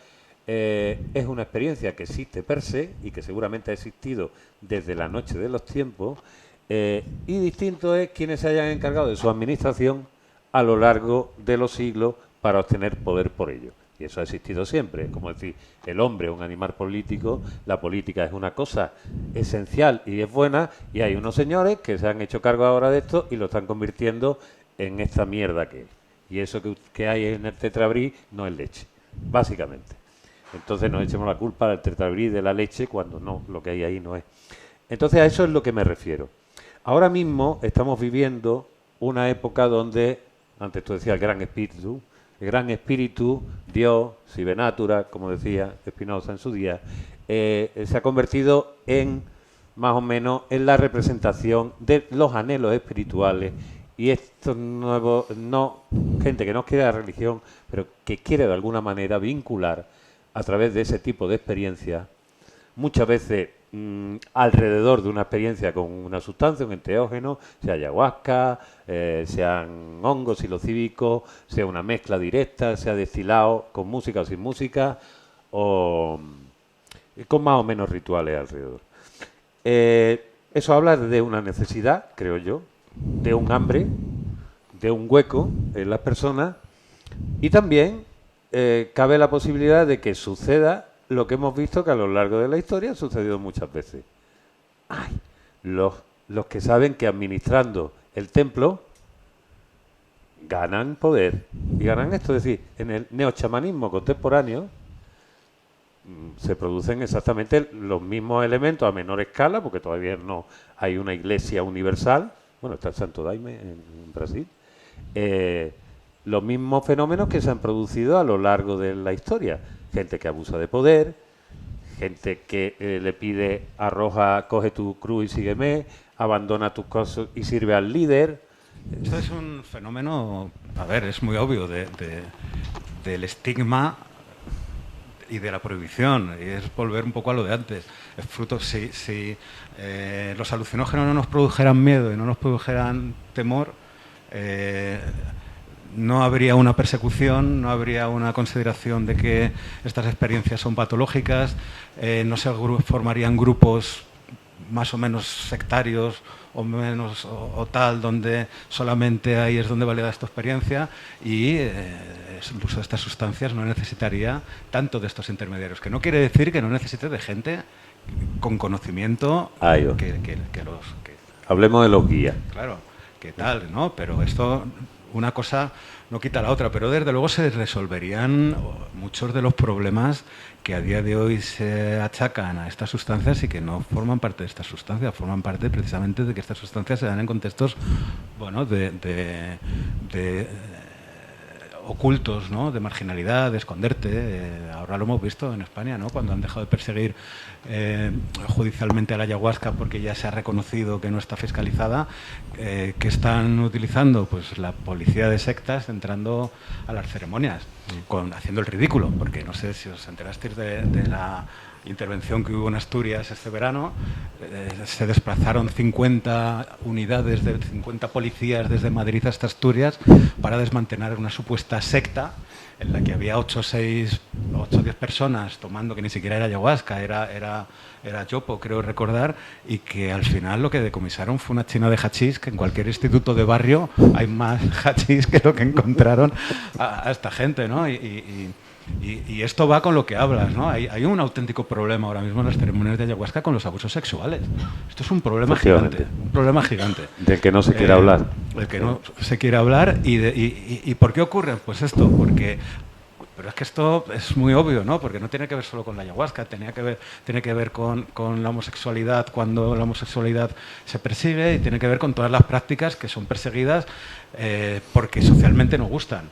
es una experiencia que existe per se y que seguramente ha existido desde la noche de los tiempos, y distinto es quienes se hayan encargado de su administración a lo largo de los siglos para obtener poder por ello. Y eso ha existido siempre. Es como decir, el hombre es un animal político, la política es una cosa esencial y es buena, y hay unos señores que se han hecho cargo ahora de esto y lo están convirtiendo en esta mierda que es. Y eso que hay en el tetrabrí no es leche, básicamente. Entonces no echemos la culpa del tetrabrí de la leche cuando no, lo que hay ahí no es. Entonces a eso es lo que me refiero. Ahora mismo estamos viviendo una época donde, antes tú decías el gran espíritu, Dios, Sive Natura, como decía Spinoza en su día, se ha convertido en, más o menos, en la representación de los anhelos espirituales y estos nuevos, gente que no quiere la religión, pero que quiere de alguna manera vincular a través de ese tipo de experiencias, muchas veces alrededor de una experiencia con una sustancia, un enteógeno, sea ayahuasca, sean hongos psilocíbicos, sea una mezcla directa, sea destilado con música o sin música, o con más o menos rituales alrededor. Eso habla de una necesidad, creo yo, de un hambre, de un hueco en las personas, y también cabe la posibilidad de que suceda lo que hemos visto que a lo largo de la historia ha sucedido muchas veces. Ay, los que saben que administrando el templo ganan poder y ganan esto. Es decir, en el neochamanismo contemporáneo se producen exactamente los mismos elementos a menor escala, porque todavía no hay una iglesia universal. Bueno, está el Santo Daime en Brasil. Los mismos fenómenos que se han producido a lo largo de la historia. Gente que abusa de poder, gente que le pide, coge tu cruz y sígueme, abandona tus cosas y sirve al líder. Esto es un fenómeno, a ver, es muy obvio, del estigma y de la prohibición, y es volver un poco a lo de antes. Es fruto, si los alucinógenos no nos produjeran miedo y no nos produjeran temor, no habría una persecución, no habría una consideración de que estas experiencias son patológicas, no se formarían grupos más o menos sectarios o menos o tal, donde solamente ahí es donde valida esta experiencia, y el uso de estas sustancias no necesitaría tanto de estos intermediarios, que no quiere decir que no necesite de gente con conocimiento que los... Hablemos de los guías. Claro, que tal, ¿no? Pero esto... Una cosa no quita la otra, pero desde luego se resolverían muchos de los problemas que a día de hoy se achacan a estas sustancias y que no forman parte de estas sustancias, forman parte precisamente de que estas sustancias se dan en contextos, bueno, de ocultos, ¿no? De marginalidad, de esconderte. Ahora lo hemos visto en España, ¿no? Cuando han dejado de perseguir judicialmente a la ayahuasca porque ya se ha reconocido que no está fiscalizada, que están utilizando pues la policía de sectas entrando a las ceremonias, haciendo el ridículo, porque no sé si os enterasteis de la intervención que hubo en Asturias este verano. Se desplazaron 50 unidades de 50 policías desde Madrid hasta Asturias para desmantelar una supuesta secta en la que había 8 o 10 personas tomando, que ni siquiera era ayahuasca, era yopo, creo recordar, y que al final lo que decomisaron fue una china de hachís, que en cualquier instituto de barrio hay más hachís que lo que encontraron a esta gente, ¿no? Y esto va con lo que hablas, ¿no? Hay un auténtico problema ahora mismo en las ceremonias de ayahuasca con los abusos sexuales. Esto es un problema gigante, Del que no se quiere hablar. Del que no se quiere hablar. ¿Y por qué ocurre? Pues esto, pero es que esto es muy obvio, ¿no? Porque no tiene que ver solo con la ayahuasca, tiene que ver con la homosexualidad, cuando la homosexualidad se persigue, y tiene que ver con todas las prácticas que son perseguidas porque socialmente no gustan.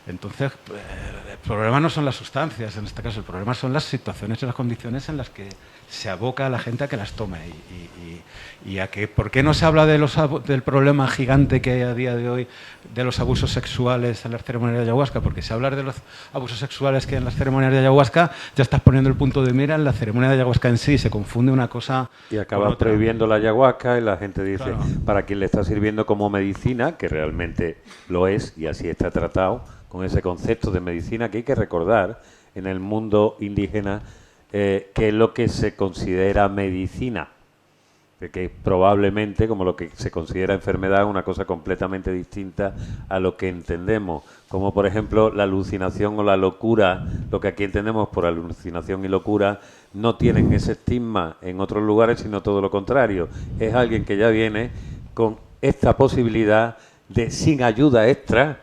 Entonces, el problema no son las sustancias, en este caso, el problema son las situaciones y las condiciones en las que se aboca a la gente a que las tome. Y a que, ¿por qué no se habla del problema gigante que hay a día de hoy de los abusos sexuales en las ceremonias de ayahuasca? Porque si hablas de los abusos sexuales que hay en las ceremonias de ayahuasca, ya estás poniendo el punto de mira en la ceremonia de ayahuasca en sí, se confunde una cosa. Y acabas prohibiendo la ayahuasca y la gente dice, claro, para quien le está sirviendo como medicina, que realmente lo es y así está tratado, con ese concepto de medicina que hay que recordar en el mundo indígena, que es lo que se considera medicina, que probablemente, como lo que se considera enfermedad, una cosa completamente distinta a lo que entendemos, como por ejemplo la alucinación o la locura. Lo que aquí entendemos por alucinación y locura no tienen ese estigma en otros lugares, sino todo lo contrario. Es alguien que ya viene con esta posibilidad de, sin ayuda extra,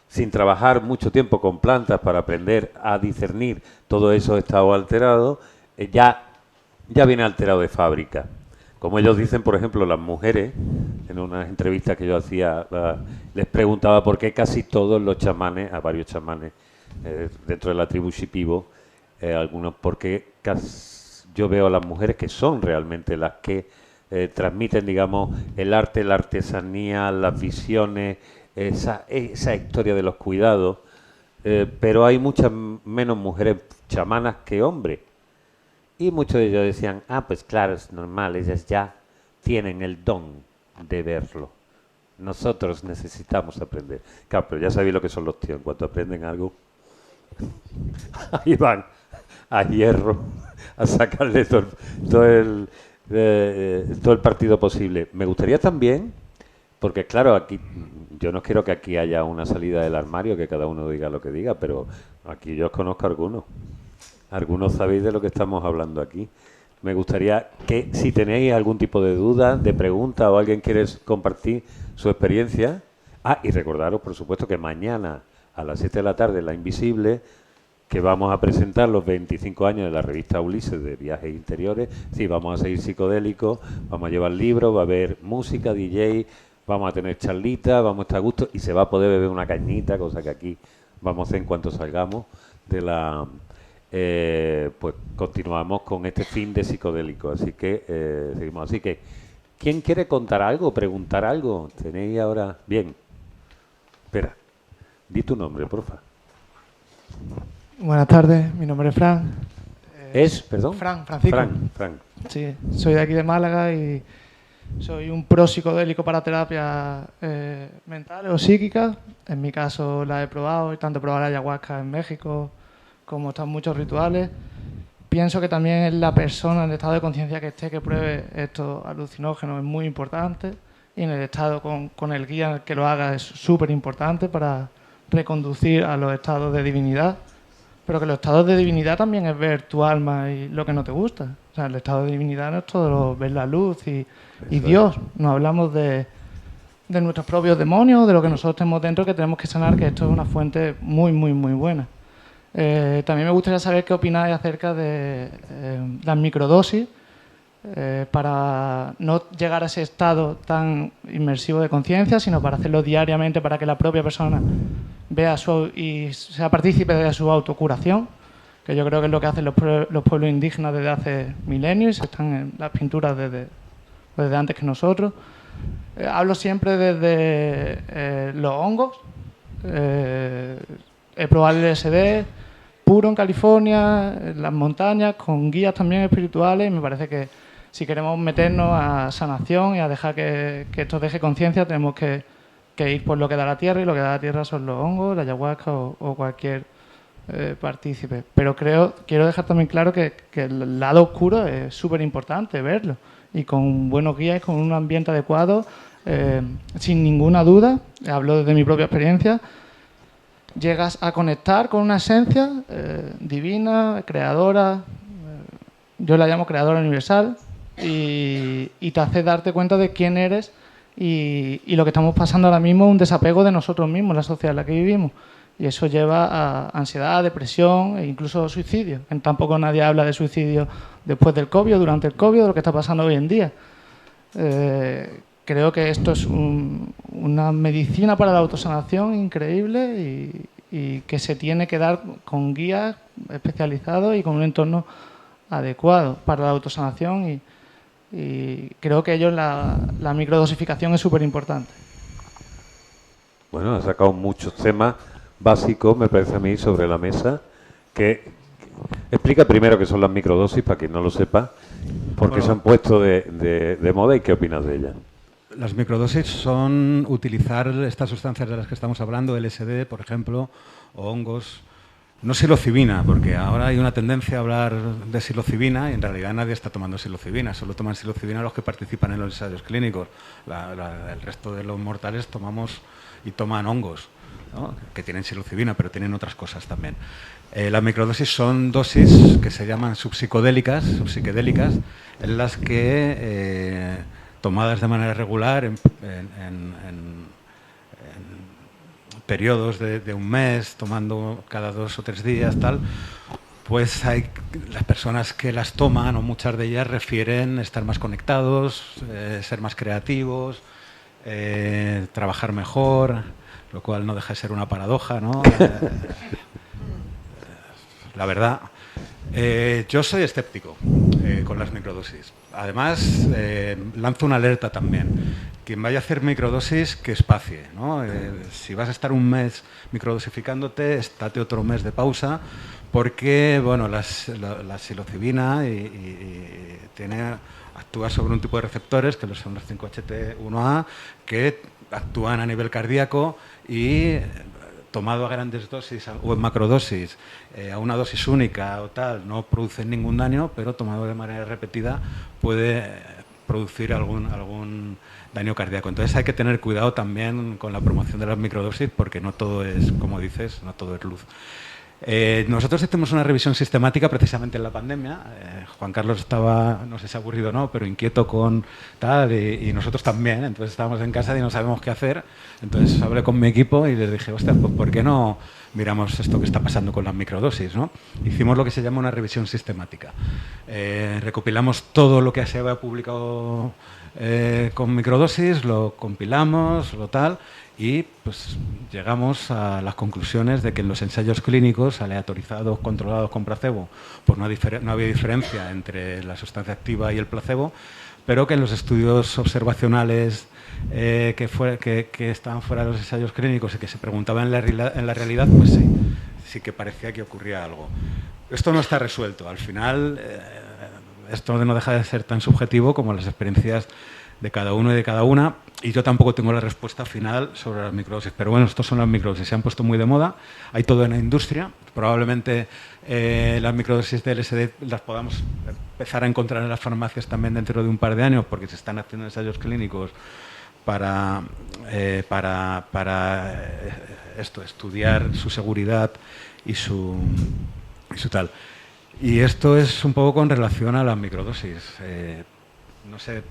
sin trabajar mucho tiempo con plantas para aprender a discernir todo eso estado alterado, ya viene alterado de fábrica. Como ellos dicen, por ejemplo, las mujeres, en unas entrevistas que yo hacía, les preguntaba por qué casi todos los chamanes, a varios chamanes dentro de la tribu Shipibo, algunos, porque yo veo a las mujeres que son realmente las que transmiten, digamos, el arte, la artesanía, las visiones, esa historia de los cuidados, pero hay muchas menos mujeres chamanas que hombres. Y muchos de ellos decían, pues claro, es normal, ellas ya tienen el don de verlo. Nosotros necesitamos aprender. Claro, pero ya sabéis lo que son los tíos. En cuanto aprenden algo, ahí van a hierro a sacarle todo el partido posible. Me gustaría también, porque claro, aquí yo no quiero que aquí haya una salida del armario, que cada uno diga lo que diga, pero aquí yo os conozco a algunos. Algunos sabéis de lo que estamos hablando aquí. Me gustaría que, si tenéis algún tipo de duda, de pregunta o alguien quiere compartir su experiencia. Y recordaros, por supuesto, que mañana a las 7 de la tarde, La Invisible, que vamos a presentar los 25 años de la revista Ulises de Viajes Interiores. Sí, vamos a seguir psicodélicos, vamos a llevar libros, va a haber música, DJ, vamos a tener charlitas, vamos a estar a gusto y se va a poder beber una cañita, cosa que aquí vamos a hacer en cuanto salgamos de la... pues continuamos con este fin de psicodélico, así que seguimos. Así que, ¿quién quiere contar algo, preguntar algo? Tenéis ahora... Bien. Espera, di tu nombre, porfa. Buenas tardes, mi nombre es Fran. Perdón? Francisco. Fran. Sí, soy de aquí de Málaga y soy un pro psicodélico para terapias mentales o psíquicas. En mi caso la he probado, y tanto he probado la ayahuasca en México, como están muchos rituales. Pienso que también la persona en el estado de conciencia que esté, que pruebe estos alucinógenos, es muy importante, y en el estado con el guía que lo haga es súper importante para reconducir a los estados de divinidad. Pero que los estados de divinidad también es ver tu alma y lo que no te gusta. O sea, el estado de divinidad no es todo ver la luz y Dios. No hablamos de nuestros propios demonios, de lo que nosotros tenemos dentro, que tenemos que sanar, que esto es una fuente muy, muy, muy buena. También me gustaría saber qué opináis acerca de las microdosis, para no llegar a ese estado tan inmersivo de conciencia, sino para hacerlo diariamente, para que la propia persona vea y sea partícipe de su autocuración, que yo creo que es lo que hacen los pueblos indígenas desde hace milenios, están en las pinturas desde antes que nosotros. Hablo siempre desde los hongos. He probado el LSD puro en California, en las montañas, con guías también espirituales, y me parece que si queremos meternos a sanación y a dejar que esto deje conciencia, tenemos que ir por lo que da la tierra, y lo que da la tierra son los hongos, la ayahuasca o cualquier partícipe. Pero quiero dejar también claro que el lado oscuro es súper importante verlo, y con buenos guías, con un ambiente adecuado, sin ninguna duda, hablo desde mi propia experiencia, llegas a conectar con una esencia divina, creadora, yo la llamo creadora universal, y te hace darte cuenta de quién eres. Y lo que estamos pasando ahora mismo es un desapego de nosotros mismos, la sociedad en la que vivimos. Y eso lleva a ansiedad, depresión e incluso suicidio. Tampoco nadie habla de suicidio después del COVID o durante el COVID, de lo que está pasando hoy en día. Creo que esto es una medicina para la autosanación increíble, y que se tiene que dar con guías especializados y con un entorno adecuado para la autosanación. Y creo que la microdosificación es súper importante. Bueno, ha sacado muchos temas básicos, me parece a mí, sobre la mesa. Explica primero qué son las microdosis, para quien no lo sepa, por qué se han puesto de moda y qué opinas de ellas. Las microdosis son utilizar estas sustancias de las que estamos hablando, LSD, por ejemplo, o hongos. No psilocibina, porque ahora hay una tendencia a hablar de psilocibina y en realidad nadie está tomando psilocibina, solo toman psilocibina los que participan en los ensayos clínicos. El resto de los mortales toman hongos, ¿no?, que tienen psilocibina, pero tienen otras cosas también. Las microdosis son dosis que se llaman subpsicodélicas, en las que, tomadas de manera regular, en periodos de un mes, tomando cada 2 o 3 días, pues las personas que las toman, o muchas de ellas, refieren estar más conectados, ser más creativos, trabajar mejor, lo cual no deja de ser una paradoja, ¿no? La verdad. Yo soy escéptico. con las microdosis. Además, lanzo una alerta también. Quien vaya a hacer microdosis, que espacie, ¿no? Si vas a estar un mes microdosificándote, estate otro mes de pausa, porque bueno, la psilocibina actúa sobre un tipo de receptores, que son los 5-HT1A, que actúan a nivel cardíaco y tomado a grandes dosis o en macrodosis, a una dosis única o tal, no producen ningún daño, pero tomado de manera repetida puede producir algún daño cardíaco. Entonces hay que tener cuidado también con la promoción de las microdosis, porque no todo es, como dices, no todo es luz. Nosotros hicimos una revisión sistemática precisamente en la pandemia. Juan Carlos estaba, no sé si aburrido o no, pero inquieto con tal, y nosotros también. Entonces estábamos en casa y no sabemos qué hacer. Entonces hablé con mi equipo y les dije, hostia, pues ¿por qué no miramos esto que está pasando con las microdosis, ¿no? Hicimos lo que se llama una revisión sistemática. Recopilamos todo lo que se había publicado con microdosis, lo compilamos, lo tal, y pues llegamos a las conclusiones de que en los ensayos clínicos aleatorizados, controlados con placebo, pues no había diferencia entre la sustancia activa y el placebo, pero que en los estudios observacionales que estaban fuera de los ensayos clínicos y que se preguntaban en la realidad, pues sí que parecía que ocurría algo. Esto no está resuelto. Al final, esto no deja de ser tan subjetivo como las experiencias de cada uno y de cada una, y yo tampoco tengo la respuesta final sobre las microdosis. Pero bueno, estos son las microdosis, se han puesto muy de moda, hay todo en la industria. Probablemente las microdosis de LSD las podamos empezar a encontrar en las farmacias también dentro de un par de años, porque se están haciendo ensayos clínicos para estudiar su seguridad y su tal. Y esto es un poco con relación a las microdosis. No sé,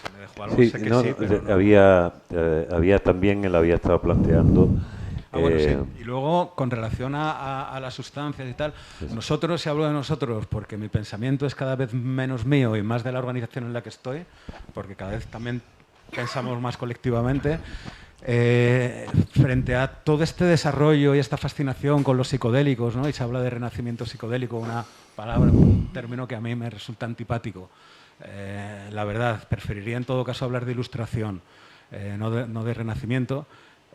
si me dejo algo, sí, sé que no, sí, pero no. había también, él había estado planteando... Bueno, sí. Y luego, con relación a las sustancias y tal, nosotros, si hablo de nosotros, porque mi pensamiento es cada vez menos mío y más de la organización en la que estoy, porque cada vez también pensamos más colectivamente, frente a todo este desarrollo y esta fascinación con los psicodélicos, ¿no? Y se habla de renacimiento psicodélico, una palabra, un término que a mí me resulta antipático. La verdad, preferiría en todo caso hablar de ilustración, no de renacimiento.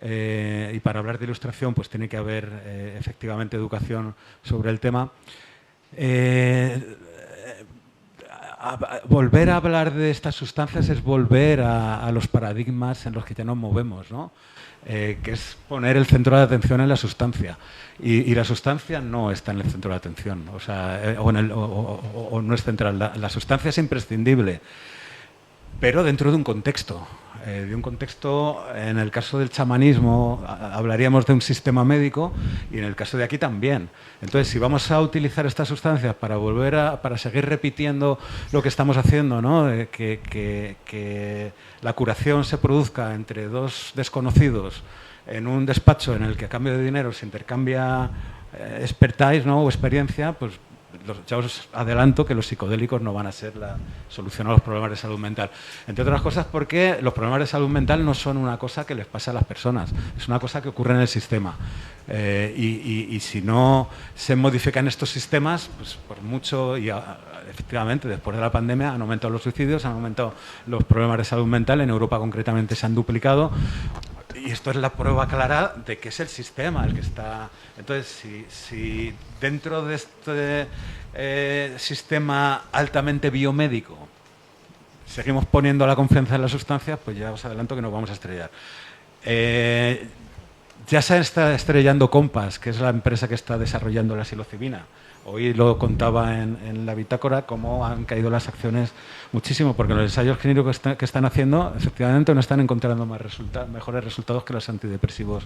Y para hablar de ilustración pues tiene que haber efectivamente educación sobre el tema. Volver a hablar de estas sustancias es volver a los paradigmas en los que ya nos movemos, ¿no? Que es poner el centro de atención en la sustancia. Y la sustancia no está en el centro de atención, o sea, o no es central. La sustancia es imprescindible, pero dentro de un contexto. En el caso del chamanismo hablaríamos de un sistema médico, y en el caso de aquí también. Entonces, si vamos a utilizar estas sustancias para para seguir repitiendo lo que estamos haciendo, ¿no? Que la curación se produzca entre dos desconocidos en un despacho en el que a cambio de dinero se intercambia expertise, ¿no? O experiencia, pues ya os adelanto que los psicodélicos no van a ser la solución a los problemas de salud mental. Entre otras cosas porque los problemas de salud mental no son una cosa que les pasa a las personas, es una cosa que ocurre en el sistema. Y si no se modifican estos sistemas, pues por mucho, y efectivamente después de la pandemia han aumentado los suicidios, han aumentado los problemas de salud mental, en Europa concretamente se han duplicado. Y esto es la prueba clara de que es el sistema el que está... Entonces, si dentro de este sistema altamente biomédico seguimos poniendo la confianza en las sustancias, pues ya os adelanto que nos vamos a estrellar. Ya se está estrellando Compass, que es la empresa que está desarrollando la psilocibina. Hoy lo contaba en la bitácora cómo han caído las acciones muchísimo, porque los ensayos clínicos que están haciendo efectivamente no están encontrando mejores resultados que los antidepresivos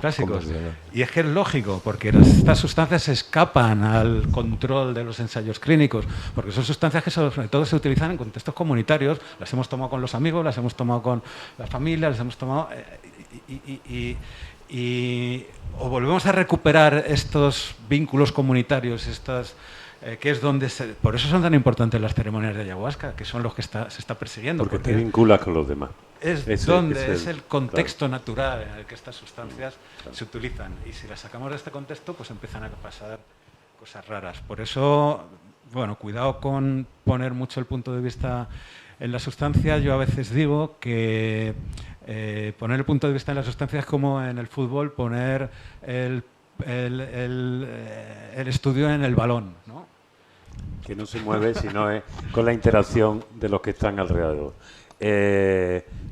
clásicos. Y es que es lógico, porque estas sustancias escapan al control de los ensayos clínicos, porque son sustancias que sobre todo se utilizan en contextos comunitarios. Las hemos tomado con los amigos, las hemos tomado con la familia, las hemos tomado... o volvemos a recuperar estos vínculos comunitarios, que es donde por eso son tan importantes las ceremonias de ayahuasca, que son los que se está persiguiendo. Porque te vinculas con los demás. Es el contexto natural en el que estas sustancias se utilizan. Y si las sacamos de este contexto, pues empiezan a pasar cosas raras. Por eso bueno, cuidado con poner mucho el punto de vista en la sustancia. Yo a veces digo que poner el punto de vista en la sustancia es como en el fútbol poner el estudio en el balón, ¿no? Que no se mueve, sino es con la interacción de los que están alrededor.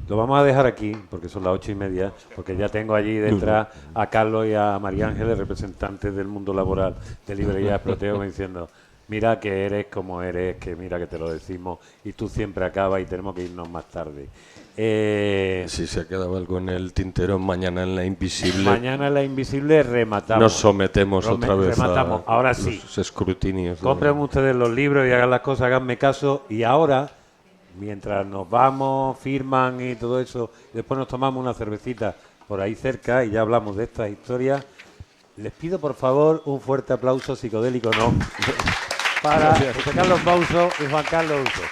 Lo vamos a dejar aquí, porque son las 8:30, porque ya tengo allí detrás a Carlos y a María Ángeles, representantes del mundo laboral de Librería Proteo, diciendo: mira que eres como eres, que mira que te lo decimos, y tú siempre acabas y tenemos que irnos más tarde. Si se ha quedado algo en el tintero, mañana en La Invisible. Mañana en La Invisible rematamos. Nos sometemos otra vez rematamos. Ahora sí. los escrutinios. Compren ustedes los libros y hagan las cosas, háganme caso. Y ahora, mientras nos vamos, firman y todo eso, después nos tomamos una cervecita por ahí cerca y ya hablamos de estas historias, les pido por favor un fuerte aplauso psicodélico, ¿no? Para José Carlos Bauso y Juan Carlos Uso.